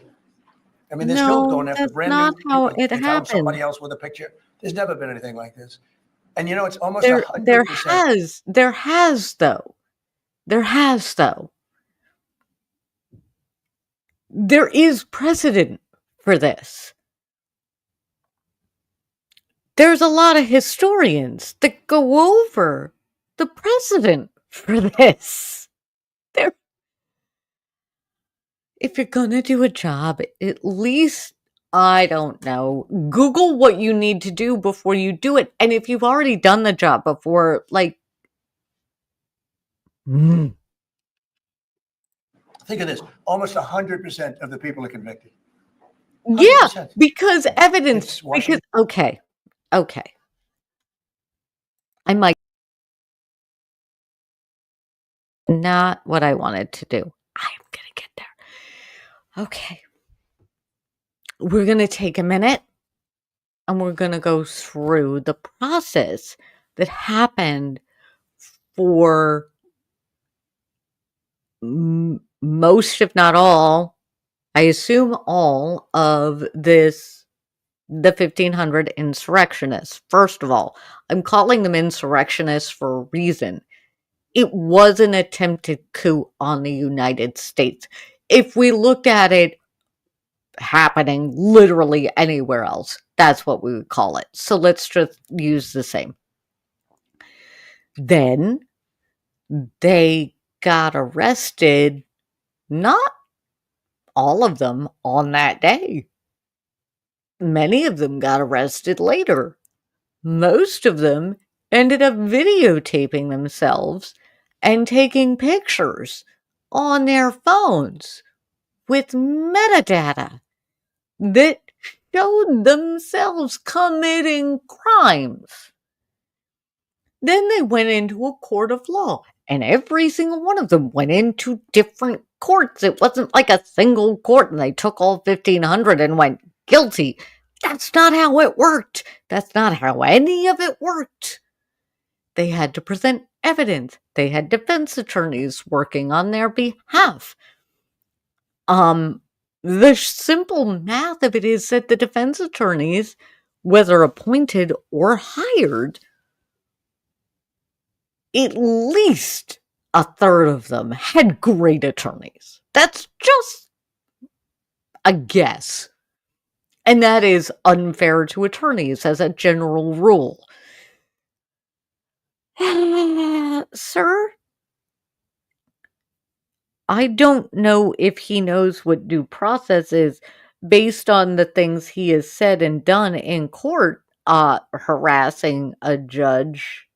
I mean, they're still going after brand new that's not how people. it They found happened. somebody else with a picture. There's never been anything like this. And it's almost There 100%. has though. There is precedent for this. There's a lot of historians that go over the precedent for this. If you're gonna do a job, at least, I don't know, Google what you need to do before you do it. And if you've already done the job before, Think of this. Almost 100% of the people are convicted. 100%. Yeah, because evidence. It's Washington. Okay. I might not what I wanted to do. I'm gonna get there. Okay. We're gonna take a minute and we're gonna go through the process that happened for most, if not all, I assume all of the 1500 insurrectionists. First of all, I'm calling them insurrectionists for a reason. It was an attempted coup on the United States. If we looked at it happening literally anywhere else, that's what we would call it. So let's just use the same. Then they got arrested, not all of them on that day. Many of them got arrested later. Most of them ended up videotaping themselves and taking pictures on their phones with metadata that showed themselves committing crimes. Then they went into a court of law, and every single one of them went into different courts. It wasn't like a single court and they took all 1,500 and went guilty. That's not how it worked. That's not how any of it worked. They had to present evidence. They had defense attorneys working on their behalf. The simple math of it is that the defense attorneys, whether appointed or hired, at least a third of them had great attorneys. That's just a guess. And that is unfair to attorneys as a general rule. Sir, I don't know if he knows what due process is based on the things he has said and done in court, harassing a judge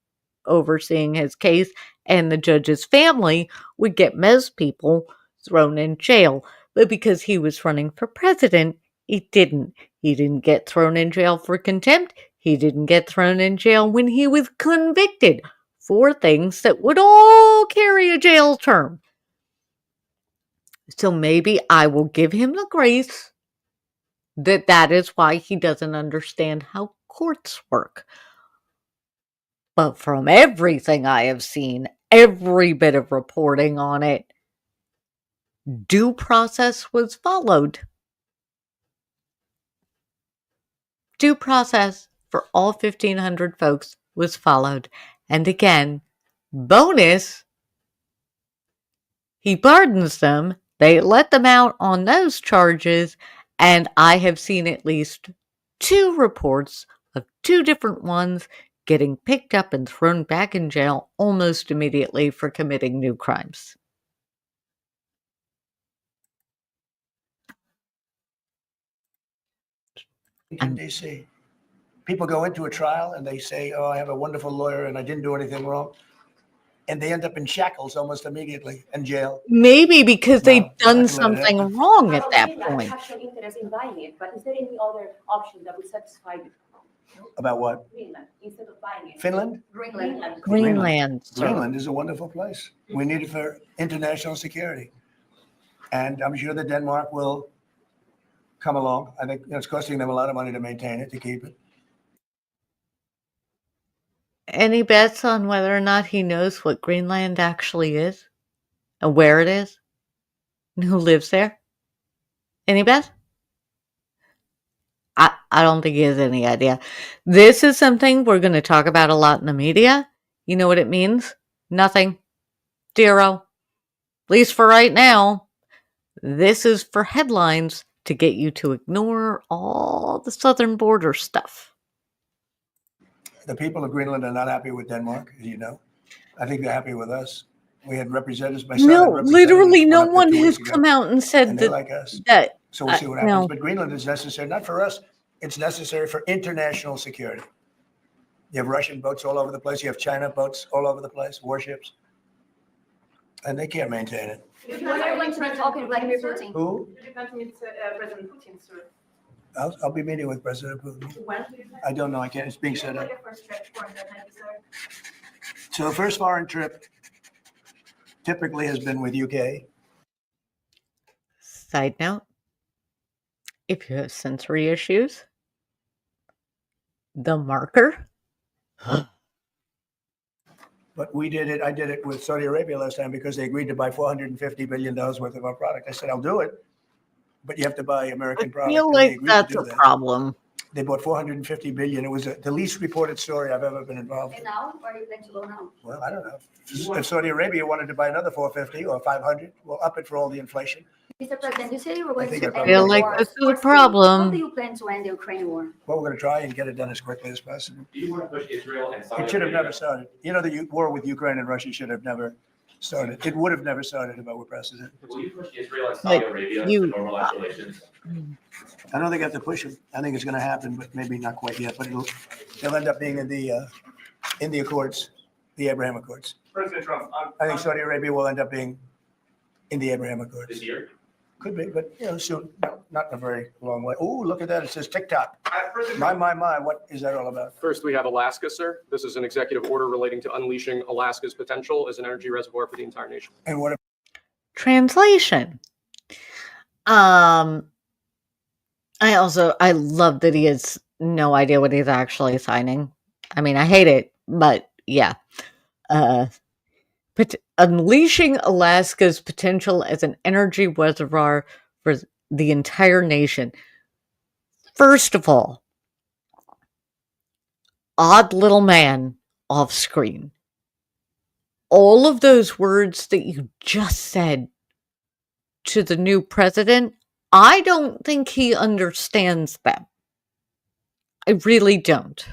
overseeing his case, and the judge's family would get Mez people thrown in jail. But because he was running for president, he didn't. He didn't get thrown in jail for contempt. He didn't get thrown in jail when he was convicted for things that would all carry a jail term. So maybe I will give him the grace that is why he doesn't understand how courts work. But from everything I have seen, every bit of reporting on it, due process was followed. Due process for all 1,500 folks was followed. And again, bonus, he pardons them. They let them out on those charges. And I have seen at least 2 reports of 2 different ones getting picked up and thrown back in jail almost immediately for committing new crimes. In DC, people go into a trial and they say, "Oh, I have a wonderful lawyer and I didn't do anything wrong," and they end up in shackles almost immediately in jail. Maybe because No, they've done something wrong at that I point. have some interest in buying it, but is there any other option that would satisfy you? About what? Greenland, instead of buying it? Finland? Greenland. Greenland. Greenland is a wonderful place. We need it for international security. And I'm sure that Denmark will come along. I think it's costing them a lot of money to maintain it, to keep it. Any bets on whether or not he knows what Greenland actually is? And where it is? And who lives there? Any bet? I don't think he has any idea. This is something we're going to talk about a lot in the media. You know what it means? Nothing. 0. At least for right now. This is for headlines to get you to ignore all the southern border stuff. The people of Greenland are not happy with Denmark, as you know. I think they're happy with us. We had representatives, myself. No, literally no one has come out and said and that. Like us. That so we'll see what happens. no. But Greenland is necessary, not for us. It's necessary for international security. You have Russian boats all over the place. You have China boats all over the place, warships. And they can't maintain it. When are you going to be talking to Vladimir Putin? Who? Did you plan to meet President Putin, sir? I'll be meeting with President Putin. When? I don't know. I can't. It's being set up. Your first trip for that night, sir? So the first foreign trip typically has been with UK. Side note, if you have sensory issues, the marker. But we did it. I did it with Saudi Arabia last time because they agreed to buy $450 billion worth of our product. I said, I'll do it, but you have to buy American I product. feel And they like agreed to that's do a that. problem. They bought $450 billion. It was the least reported story I've ever been involved in. And now, or are you going to go now? Well, I don't know. If Saudi Arabia wanted to buy another 450 or 500, we'll up it for all the inflation. Mr. President, you said you were going think to I end probably the feel like war this is a forcefully. problem. How do you plan to end the Ukraine war? Well, we're going to try and get it done as quickly as possible. Do you want to push Israel and Saudi It should have Arabia? never started. You know, the war with Ukraine and Russia should have never started. It would have never started if I were president. Will you push Israel and Like, Saudi Arabia to you- normalize relations? I don't think I have to push them. I think it's going to happen, but maybe not quite yet. But they'll end up being in the Accords, the Abraham Accords. President Trump, I think Saudi Arabia will end up being in the Abraham Accords. this year. Could be, but soon. Not in a very long way. Oh, look at that! It says TikTok. President My, Trump, my. What is that all about? First, we have Alaska, sir. This is an executive order relating to unleashing Alaska's potential as an energy reservoir for the entire nation. And what? Translation. I love that he has no idea what he's actually signing. I mean, I hate it, but yeah. But unleashing Alaska's potential as an energy reservoir for the entire nation. First of all, odd little man off screen. All of those words that you just said to the new president, I don't think he understands them. I really don't.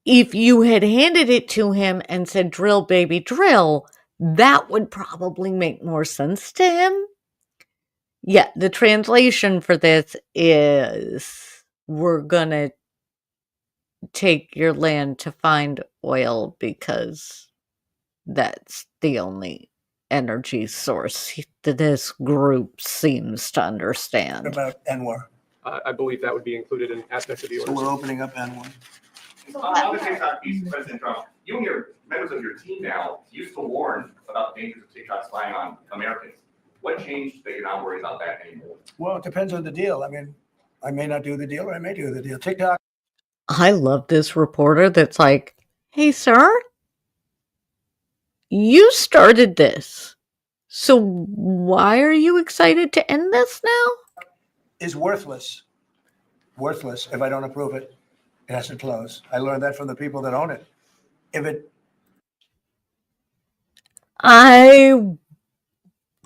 If you had handed it to him and said, drill, baby, drill, that would probably make more sense to him. Yeah, the translation for this is, we're going to take your land to find oil because that's the only energy source that this group seems to What understand. about Anwar? I believe that would be included in aspects of the So we're order. opening up Anwar. on the TikTok piece, President Trump, you and your members of your team now used to warn about the dangers of TikTok spying on Americans. What changed that you're not worried about that anymore? Well, it depends on the deal. I mean, I may not do the deal, or I may do the deal. TikTok. I love this reporter that's like, hey, sir, you started this. So why are you excited to end this now? Is worthless. Worthless if I don't approve it. It has to close. I learned that from the people that own it. If it, I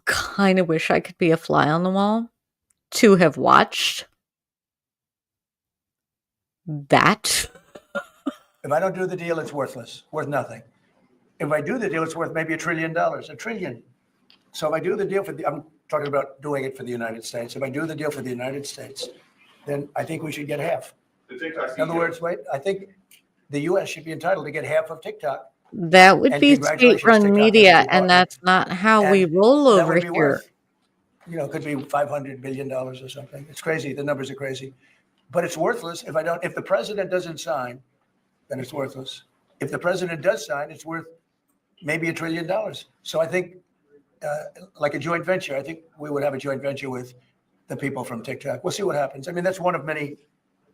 kind of wish I could be a fly on the wall to have watched that. if I don't do the deal, it's worthless, worth nothing. If I do the deal, it's worth maybe $1 trillion, $1 trillion. So if I do the deal I'm talking about doing it for the United States. If I do the deal for the United States, then I think we should get half. The TikTok In other words, I think the U.S. should be entitled to get half of TikTok. That would And be congratulations, state-run TikTok, media, that's a and that's not how we And roll that over would be here. worth, it could be $500 billion or something. It's crazy. The numbers are crazy. But it's worthless if the president doesn't sign, then it's worthless. If the president does sign, it's worth maybe $1 trillion. So I think like a joint venture, I think we would have a joint venture with the people from TikTok. We'll see what happens. I mean, that's one of many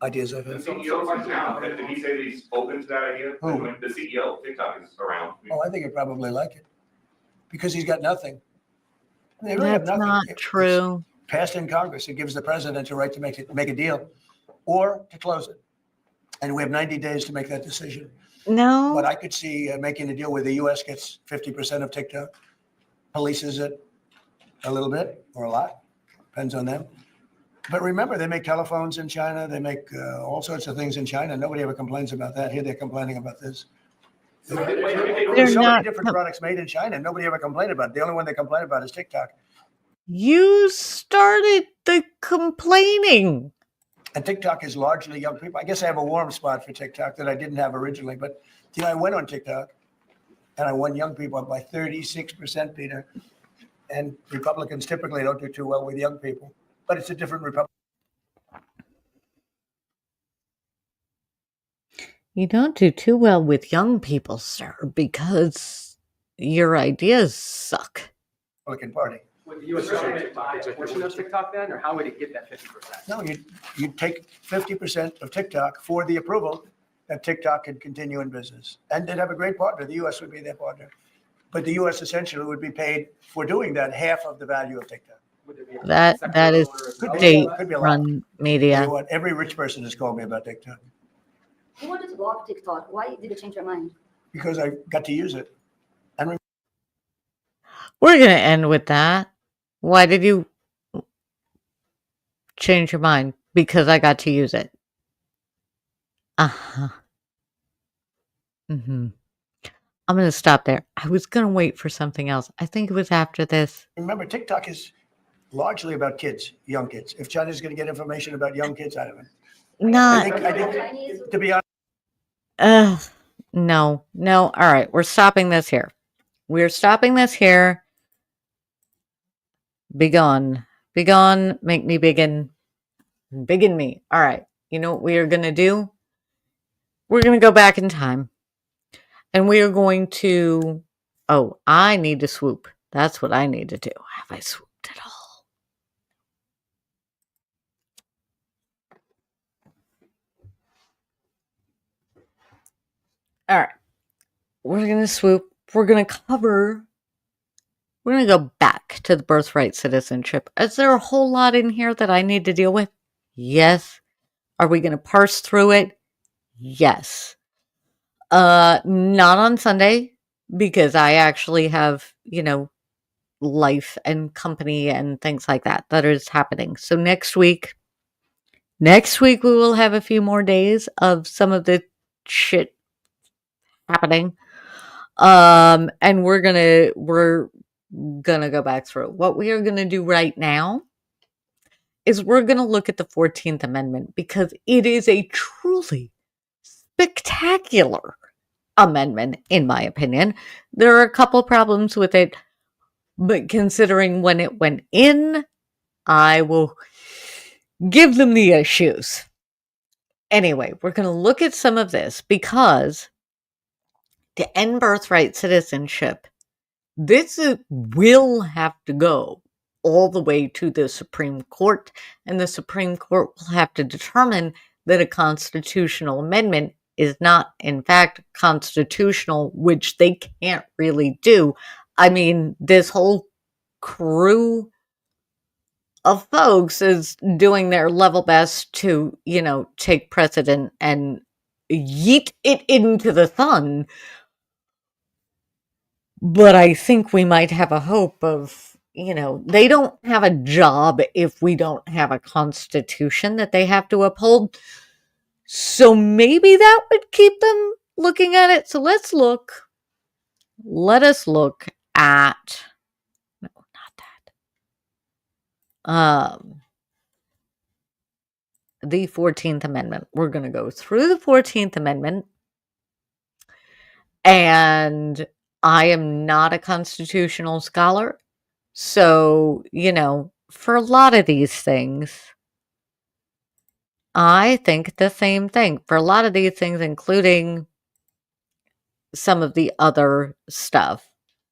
ideas I've The had. CEO is now, did he say that he's open to that idea? Who? The CEO of TikTok is around. Oh, I think he'd probably like it because he's got nothing. They really have That's nothing. not It's true. passed in Congress. It gives the president a right to make a deal or to close it. And we have 90 days to make that decision. No. But I could see making a deal where the U.S. gets 50% of TikTok, polices it a little bit or a lot, depends on them. But remember, they make telephones in China. They make all sorts of things in China. Nobody ever complains about that. Here they're complaining about this. They're There's so many not. different products made in China. Nobody ever complained about it. The only one they complain about is TikTok. You started the complaining. And TikTok is largely young people. I guess I have a warm spot for TikTok that I didn't have originally. But I went on TikTok and I won young people by 36%, Peter. And Republicans typically don't do too well with young people. But it's a different Republic. You don't do too well with young people, sir, because your ideas suck. Republican Party. Would the US government buy a portion of TikTok then, or how would it get that 50%? No, you take 50% of TikTok for the approval that TikTok could continue in business. And they'd have a great partner. The U.S. would be their partner. But the U.S. essentially would be paid for doing that half of the value of TikTok. Would there be a That second is order of Could be. development? Could be a lot. state-run You know media. what? Every rich person has called me about TikTok You wanted to block TikTok. Why did you change your mind? because I got to use it. We're going to end with that. Why did you change your mind? Because I got to use it. Uh-huh. Mm-hmm. I'm going to stop there. I was going to wait for something else. I think it was after this. Remember, TikTok is largely about kids, young kids. If China's going to get information about young kids out of it, Not. I think, to be honest, No. All right. We're stopping this here. We're stopping this here. Be gone. Be gone. Make me biggin. Biggin me. All right. You know what we are going to do? We're going to go back in time. And we are going to. Oh, I need to swoop. That's what I need to do. Have I swooped at all? All right. We're going to swoop. We're going to cover. We're going to go back to the birthright citizenship. Is there a whole lot in here that I need to deal with? Yes. Are we going to parse through it? Yes. Not on Sunday because I actually have, life and company and things like that is happening. So next week we will have a few more days of some of the shit happening. And we're gonna go back through. What we are gonna do right now is we're gonna look at the 14th Amendment because it is a truly spectacular amendment, in my opinion. There are a couple problems with it, but considering when it went in, I will give them the issues. Anyway, we're going to look at some of this because to end birthright citizenship, this will have to go all the way to the Supreme Court, and the Supreme Court will have to determine that a constitutional amendment is not, in fact, constitutional, which they can't really do. I mean, this whole crew of folks is doing their level best to, take precedent and yeet it into the sun. But I think we might have a hope of, they don't have a job if we don't have a constitution that they have to uphold. So maybe that would keep them looking at it. So let us look at, no, not that. The 14th Amendment. We're going to go through the 14th Amendment. And I am not a constitutional scholar. So, for a lot of these things, I think the same thing. For a lot of these things, including some of the other stuff,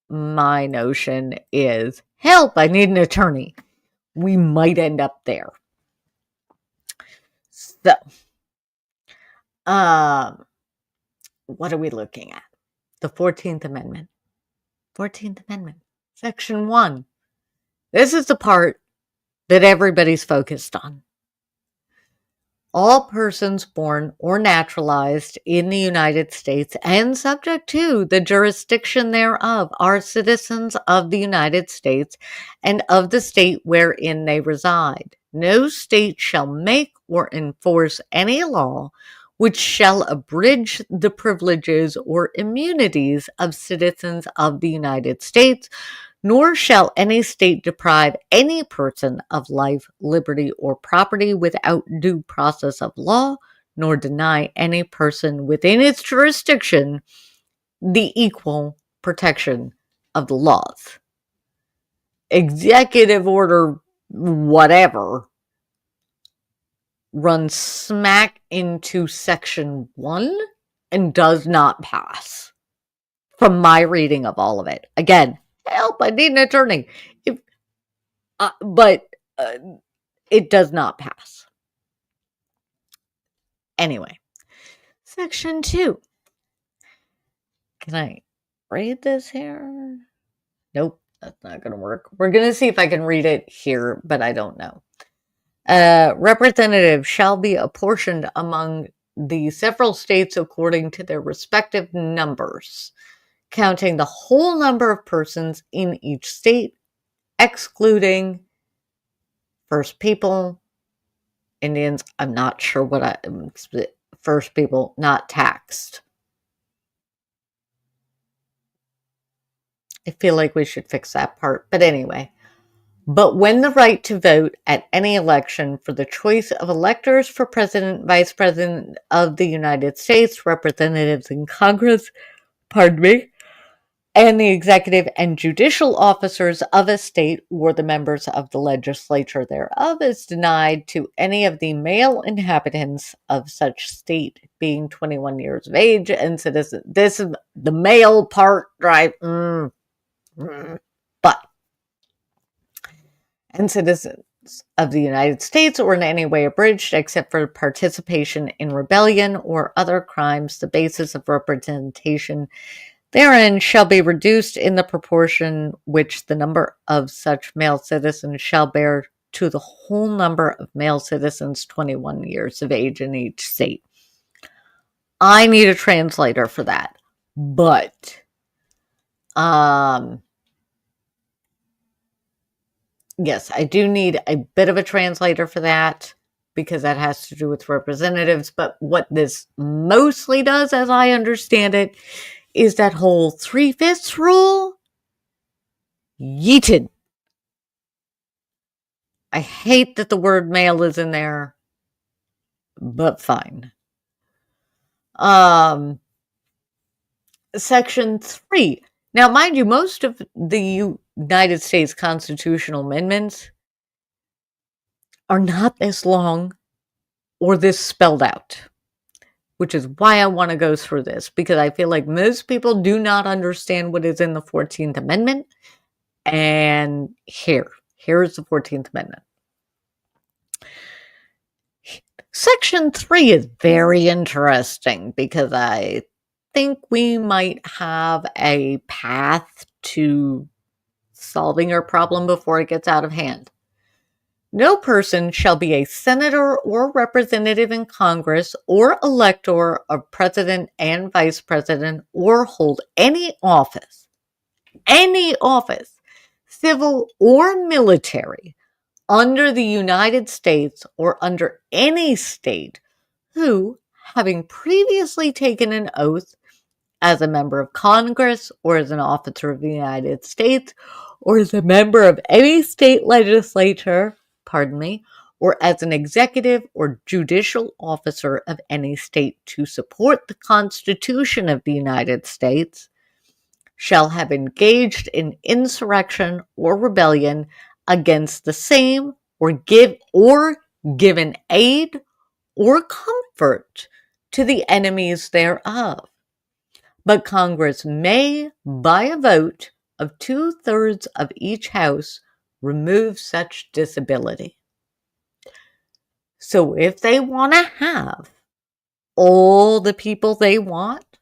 my notion is, help, I need an attorney. We might end up there. So, what are we looking at? The 14th Amendment. 14th Amendment. Section 1. This is the part that everybody's focused on. All persons born or naturalized in the United States and subject to the jurisdiction thereof are citizens of the United States and of the state wherein they reside. No state shall make or enforce any law which shall abridge the privileges or immunities of citizens of the United States, nor shall any state deprive any person of life, liberty, or property without due process of law, nor deny any person within its jurisdiction the equal protection of the laws. Executive order whatever runs smack into section 1 and does not pass from my reading of all of it. Again, help, I need an attorney. But it does not pass. Anyway, section 2. Can I read this here? Nope, that's not going to work. We're going to see if I can read it here, but I don't know. Representatives shall be apportioned among the several states according to their respective numbers, counting the whole number of persons in each state, excluding First People, Indians. I'm not sure what First People not taxed. I feel like we should fix that part. But anyway. But when the right to vote at any election for the choice of electors for president, vice president of the United States, representatives in Congress, pardon me, and the executive and judicial officers of a state or the members of the legislature thereof is denied to any of the male inhabitants of such state being 21 years of age and citizen. This is the male part, right? But and citizens of the United States or in any way abridged except for participation in rebellion or other crimes, the basis of representation therein shall be reduced in the proportion which the number of such male citizens shall bear to the whole number of male citizens 21 years of age in each state. I need a translator for that. But yes, I do need a bit of a translator for that because that has to do with representatives. But what this mostly does, as I understand it, is that whole 3/5 rule. Yeeted. I hate that the word male is in there, but fine. Section 3. Now, mind you, most of the United States constitutional amendments are not this long or this spelled out, which is why I want to go through this, because I feel like most people do not understand what is in the 14th Amendment. And here's the 14th Amendment. Section 3 is very interesting because I think we might have a path to solving our problem before it gets out of hand. No person shall be a senator or representative in Congress or elector of president and vice president or hold any office, civil or military, under the United States or under any state who, having previously taken an oath as a member of Congress or as an officer of the United States or as a member of any state legislature, or as an executive or judicial officer of any state to support the Constitution of the United States, shall have engaged in insurrection or rebellion against the same or given aid or comfort to the enemies thereof. But Congress may, by a vote of 2/3 of each house, remove such disability. So if they want to have all the people they want,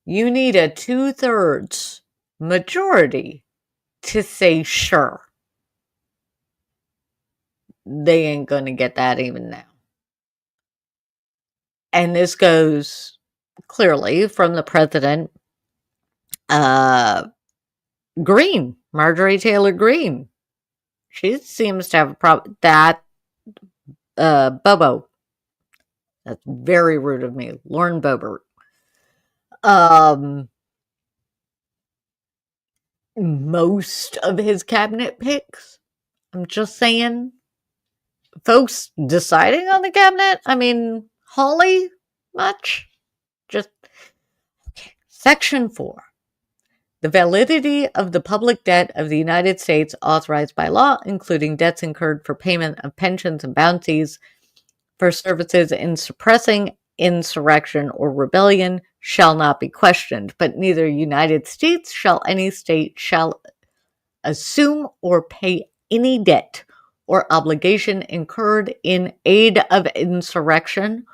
you need a 2/3 majority to say sure. They ain't going to get that even now. And this goes clearly from the president, Greene, Marjorie Taylor Greene. She seems to have a problem. That, Bobo. That's very rude of me. Lauren Boebert. Most of his cabinet picks. I'm just saying. Folks deciding on the cabinet? I mean, Hawley? Much? Just. Okay. Section 4. The validity of the public debt of the United States authorized by law, including debts incurred for payment of pensions and bounties for services in suppressing insurrection or rebellion, shall not be questioned, but neither United States shall any state shall assume or pay any debt or obligation incurred in aid of insurrection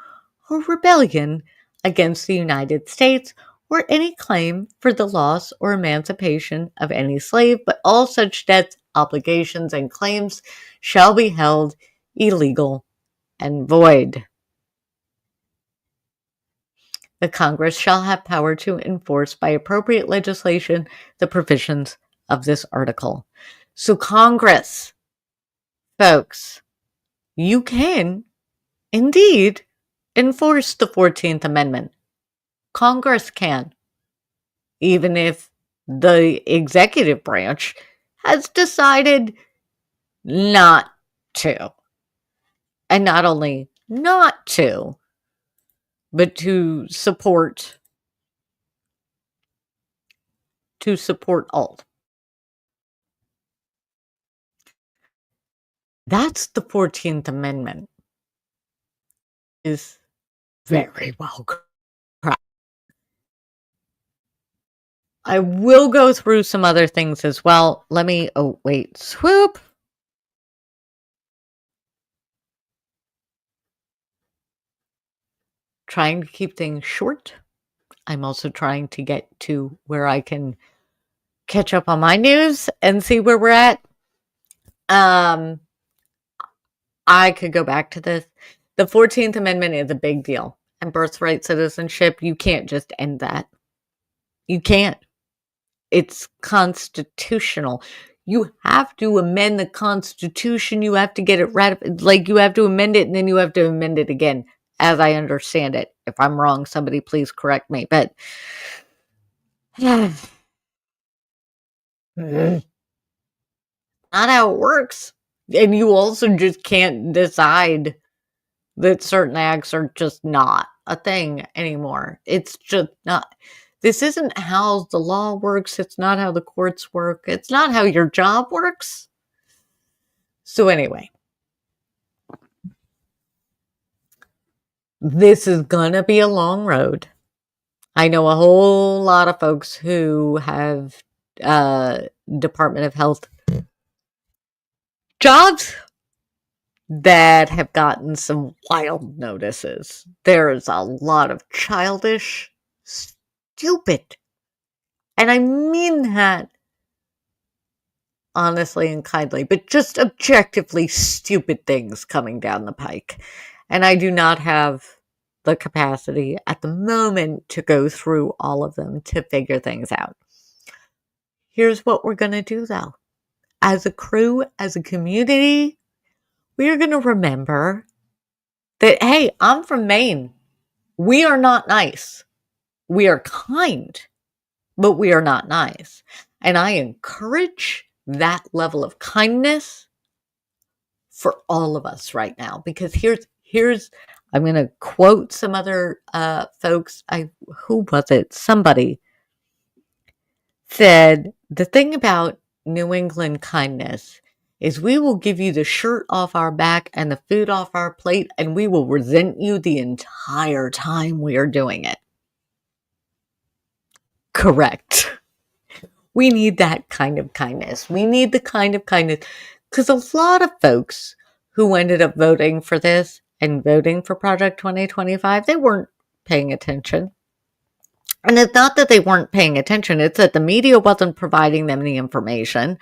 or rebellion against the United States or any claim for the loss or emancipation of any slave, but all such debts, obligations, and claims shall be held illegal and void. The Congress shall have power to enforce by appropriate legislation the provisions of this article. So Congress, folks, you can indeed enforce the 14th Amendment. Congress can, even if the executive branch has decided not to. And not only not to, but to support alt. That's the 14th Amendment. Is very well crafted. I will go through some other things as well. Let me, oh wait, swoop. Trying to keep things short. I'm also trying to get to where I can catch up on my news and see where we're at. I could go back to this. The 14th Amendment is a big deal. And birthright citizenship, you can't just end that. You can't. It's constitutional. You have to amend the Constitution. You have to get it ratified. Like, you have to amend it, and then you have to amend it again, as I understand it. If I'm wrong, somebody please correct me. But not how it works. And you also just can't decide that certain acts are just not a thing anymore. It's just not. This isn't how the law works. It's not how the courts work. It's not how your job works. So anyway, this is gonna be a long road. I know a whole lot of folks who have Department of Health jobs that have gotten some wild notices. There's a lot of childish, stupid, and I mean that honestly and kindly, but just objectively stupid things coming down the pike. And I do not have the capacity at the moment to go through all of them to figure things out. Here's what we're going to do though. As a crew, as a community, we are going to remember that, hey, I'm from Maine. We are not nice. We are kind, but we are not nice. And I encourage that level of kindness for all of us right now. Because here's I'm going to quote some other folks. Who was it? Somebody said, the thing about New England kindness is we will give you the shirt off our back and the food off our plate, and we will resent you the entire time we are doing it. Correct. We need that kind of kindness. We need the kind of kindness, because a lot of folks who ended up voting for this and voting for Project 2025, they weren't paying attention. And it's not that they weren't paying attention, it's that the media wasn't providing them the information.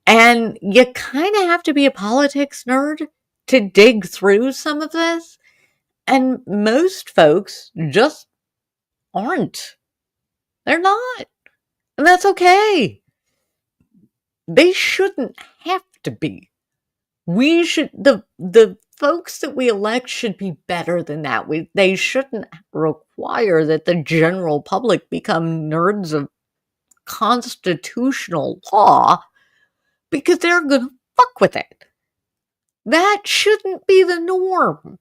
And you kind of have to be a politics nerd to dig through some of this. And most folks just aren't. They're not. And that's okay. They shouldn't have to be. We should, the folks that we elect should be better than that. They shouldn't require that the general public become nerds of constitutional law because they're going to fuck with it. That shouldn't be the norm.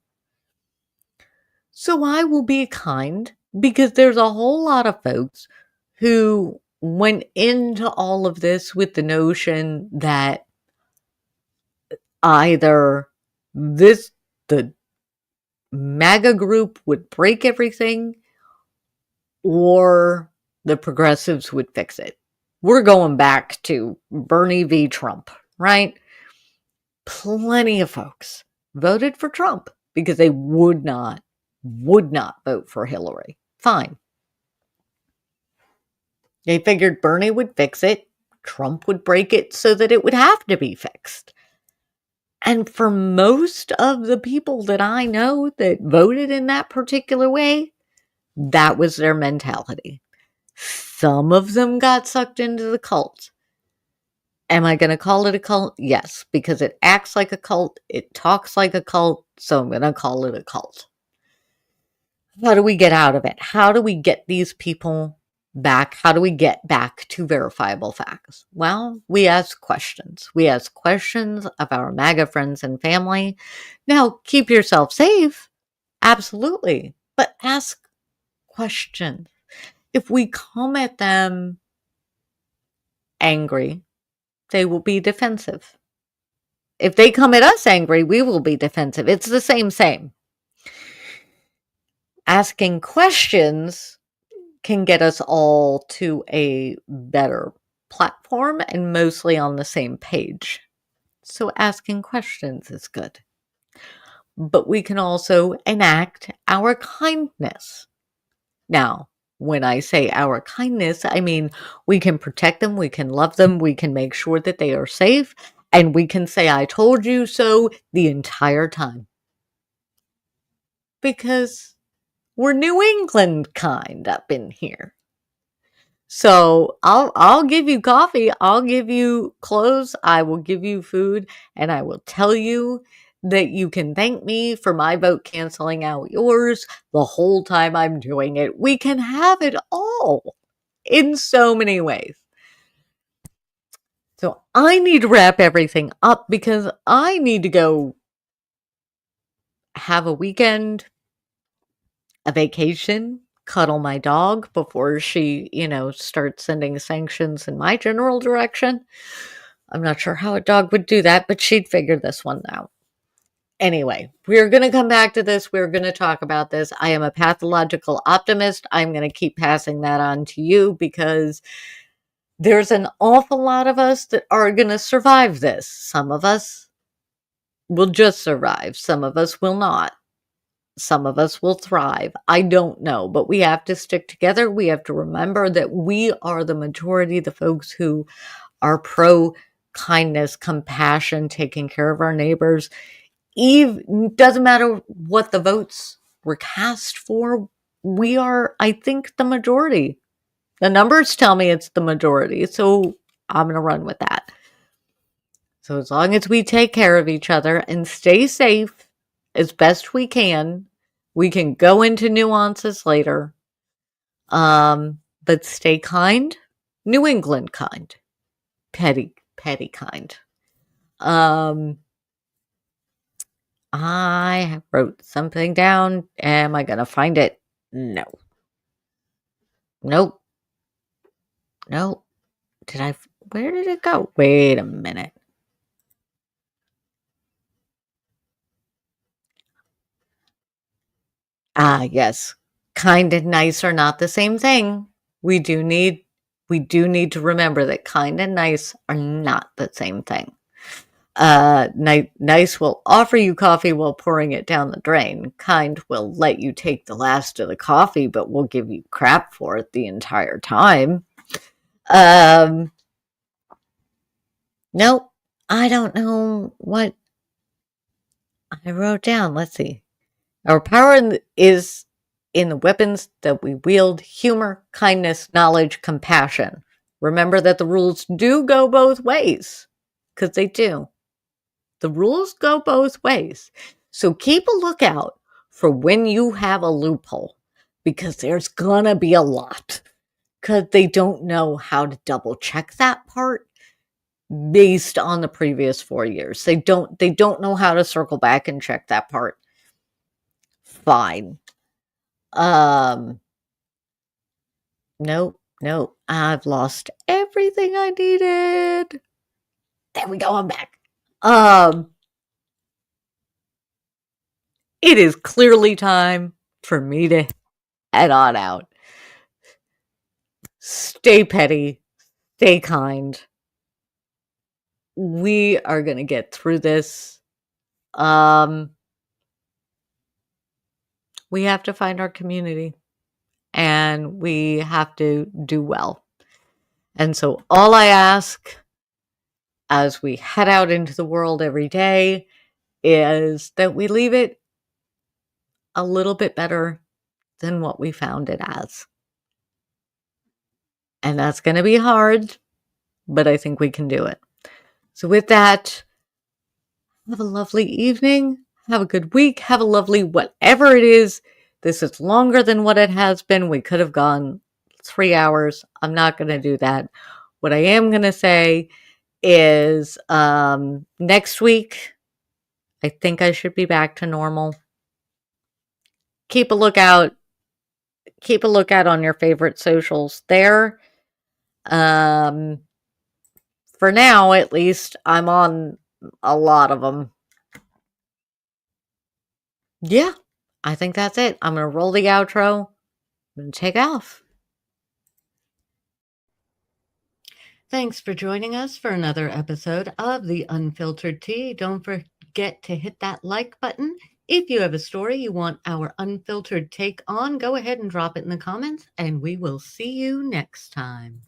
So I will be kind, because there's a whole lot of folks who went into all of this with the notion that either the MAGA group would break everything or the progressives would fix it. We're going back to Bernie v. Trump, right? Plenty of folks voted for Trump because they would not vote for Hillary. Fine. They figured Bernie would fix it, Trump would break it so that it would have to be fixed. And for most of the people that I know that voted in that particular way, that was their mentality. Some of them got sucked into the cult. Am I going to call it a cult? Yes, because it acts like a cult, it talks like a cult, so I'm going to call it a cult. How do we get out of it? How do we get these people back. How do we get back to verifiable facts? Well, we ask questions. We ask questions of our MAGA friends and family. Now, keep yourself safe. Absolutely. But ask questions. If we come at them angry, they will be defensive. If they come at us angry, we will be defensive. It's the same. Asking questions can get us all to a better platform and mostly on the same page. So asking questions is good. But we can also enact our kindness. Now, when I say our kindness, I mean we can protect them, we can love them, we can make sure that they are safe, and we can say, I told you so the entire time. Because we're New England kind up in here. So I'll give you coffee, I'll give you clothes, I will give you food, and I will tell you that you can thank me for my vote canceling out yours the whole time I'm doing it. We can have it all in so many ways. So I need to wrap everything up because I need to go have a weekend, a vacation, cuddle my dog before she, starts sending sanctions in my general direction. I'm not sure how a dog would do that, but she'd figure this one out. Anyway, we're going to come back to this. We're going to talk about this. I am a pathological optimist. I'm going to keep passing that on to you because there's an awful lot of us that are going to survive this. Some of us will just survive. Some of us will not. Some of us will thrive. I don't know, but we have to stick together. We have to remember that we are the majority, the folks who are pro kindness, compassion, taking care of our neighbors. Doesn't matter what the votes were cast for. We are, I think, the majority. The numbers tell me it's the majority, so I'm going to run with that. So as long as we take care of each other and stay safe as best we can go into nuances later. But stay kind, New England kind, petty kind. I wrote something down. Am I going to find it? No. Nope. Where did it go? Wait a minute. Yes. Kind and nice are not the same thing. We do need to remember that kind and nice are not the same thing. Nice will offer you coffee while pouring it down the drain. Kind will let you take the last of the coffee, but will give you crap for it the entire time. Nope. I don't know what I wrote down. Let's see. Our power is in the weapons that we wield: humor, kindness, knowledge, compassion. Remember that the rules do go both ways, because they do. The rules go both ways. So keep a lookout for when you have a loophole, because there's gonna be a lot, because they don't know how to double check that part based on the previous 4 years. They don't know how to circle back and check that part. Fine. Nope. I've lost everything I needed. There we go. I'm back. It is clearly time for me to head on out. Stay petty. Stay kind. We are going to get through this. We have to find our community. And we have to do well. And so all I ask as we head out into the world every day is that we leave it a little bit better than what we found it as. And that's going to be hard, but I think we can do it. So with that, have a lovely evening. Have a good week. Have a lovely whatever it is. This is longer than what it has been. We could have gone 3 hours. I'm not going to do that. What I am going to say is next week, I think I should be back to normal. Keep a lookout. Keep a lookout on your favorite socials there. For now, at least, I'm on a lot of them. Yeah, I think that's it. I'm going to roll the outro and take off. Thanks for joining us for another episode of The Unfiltered Tea. Don't forget to hit that like button. If you have a story you want our unfiltered take on, go ahead and drop it in the comments, and we will see you next time.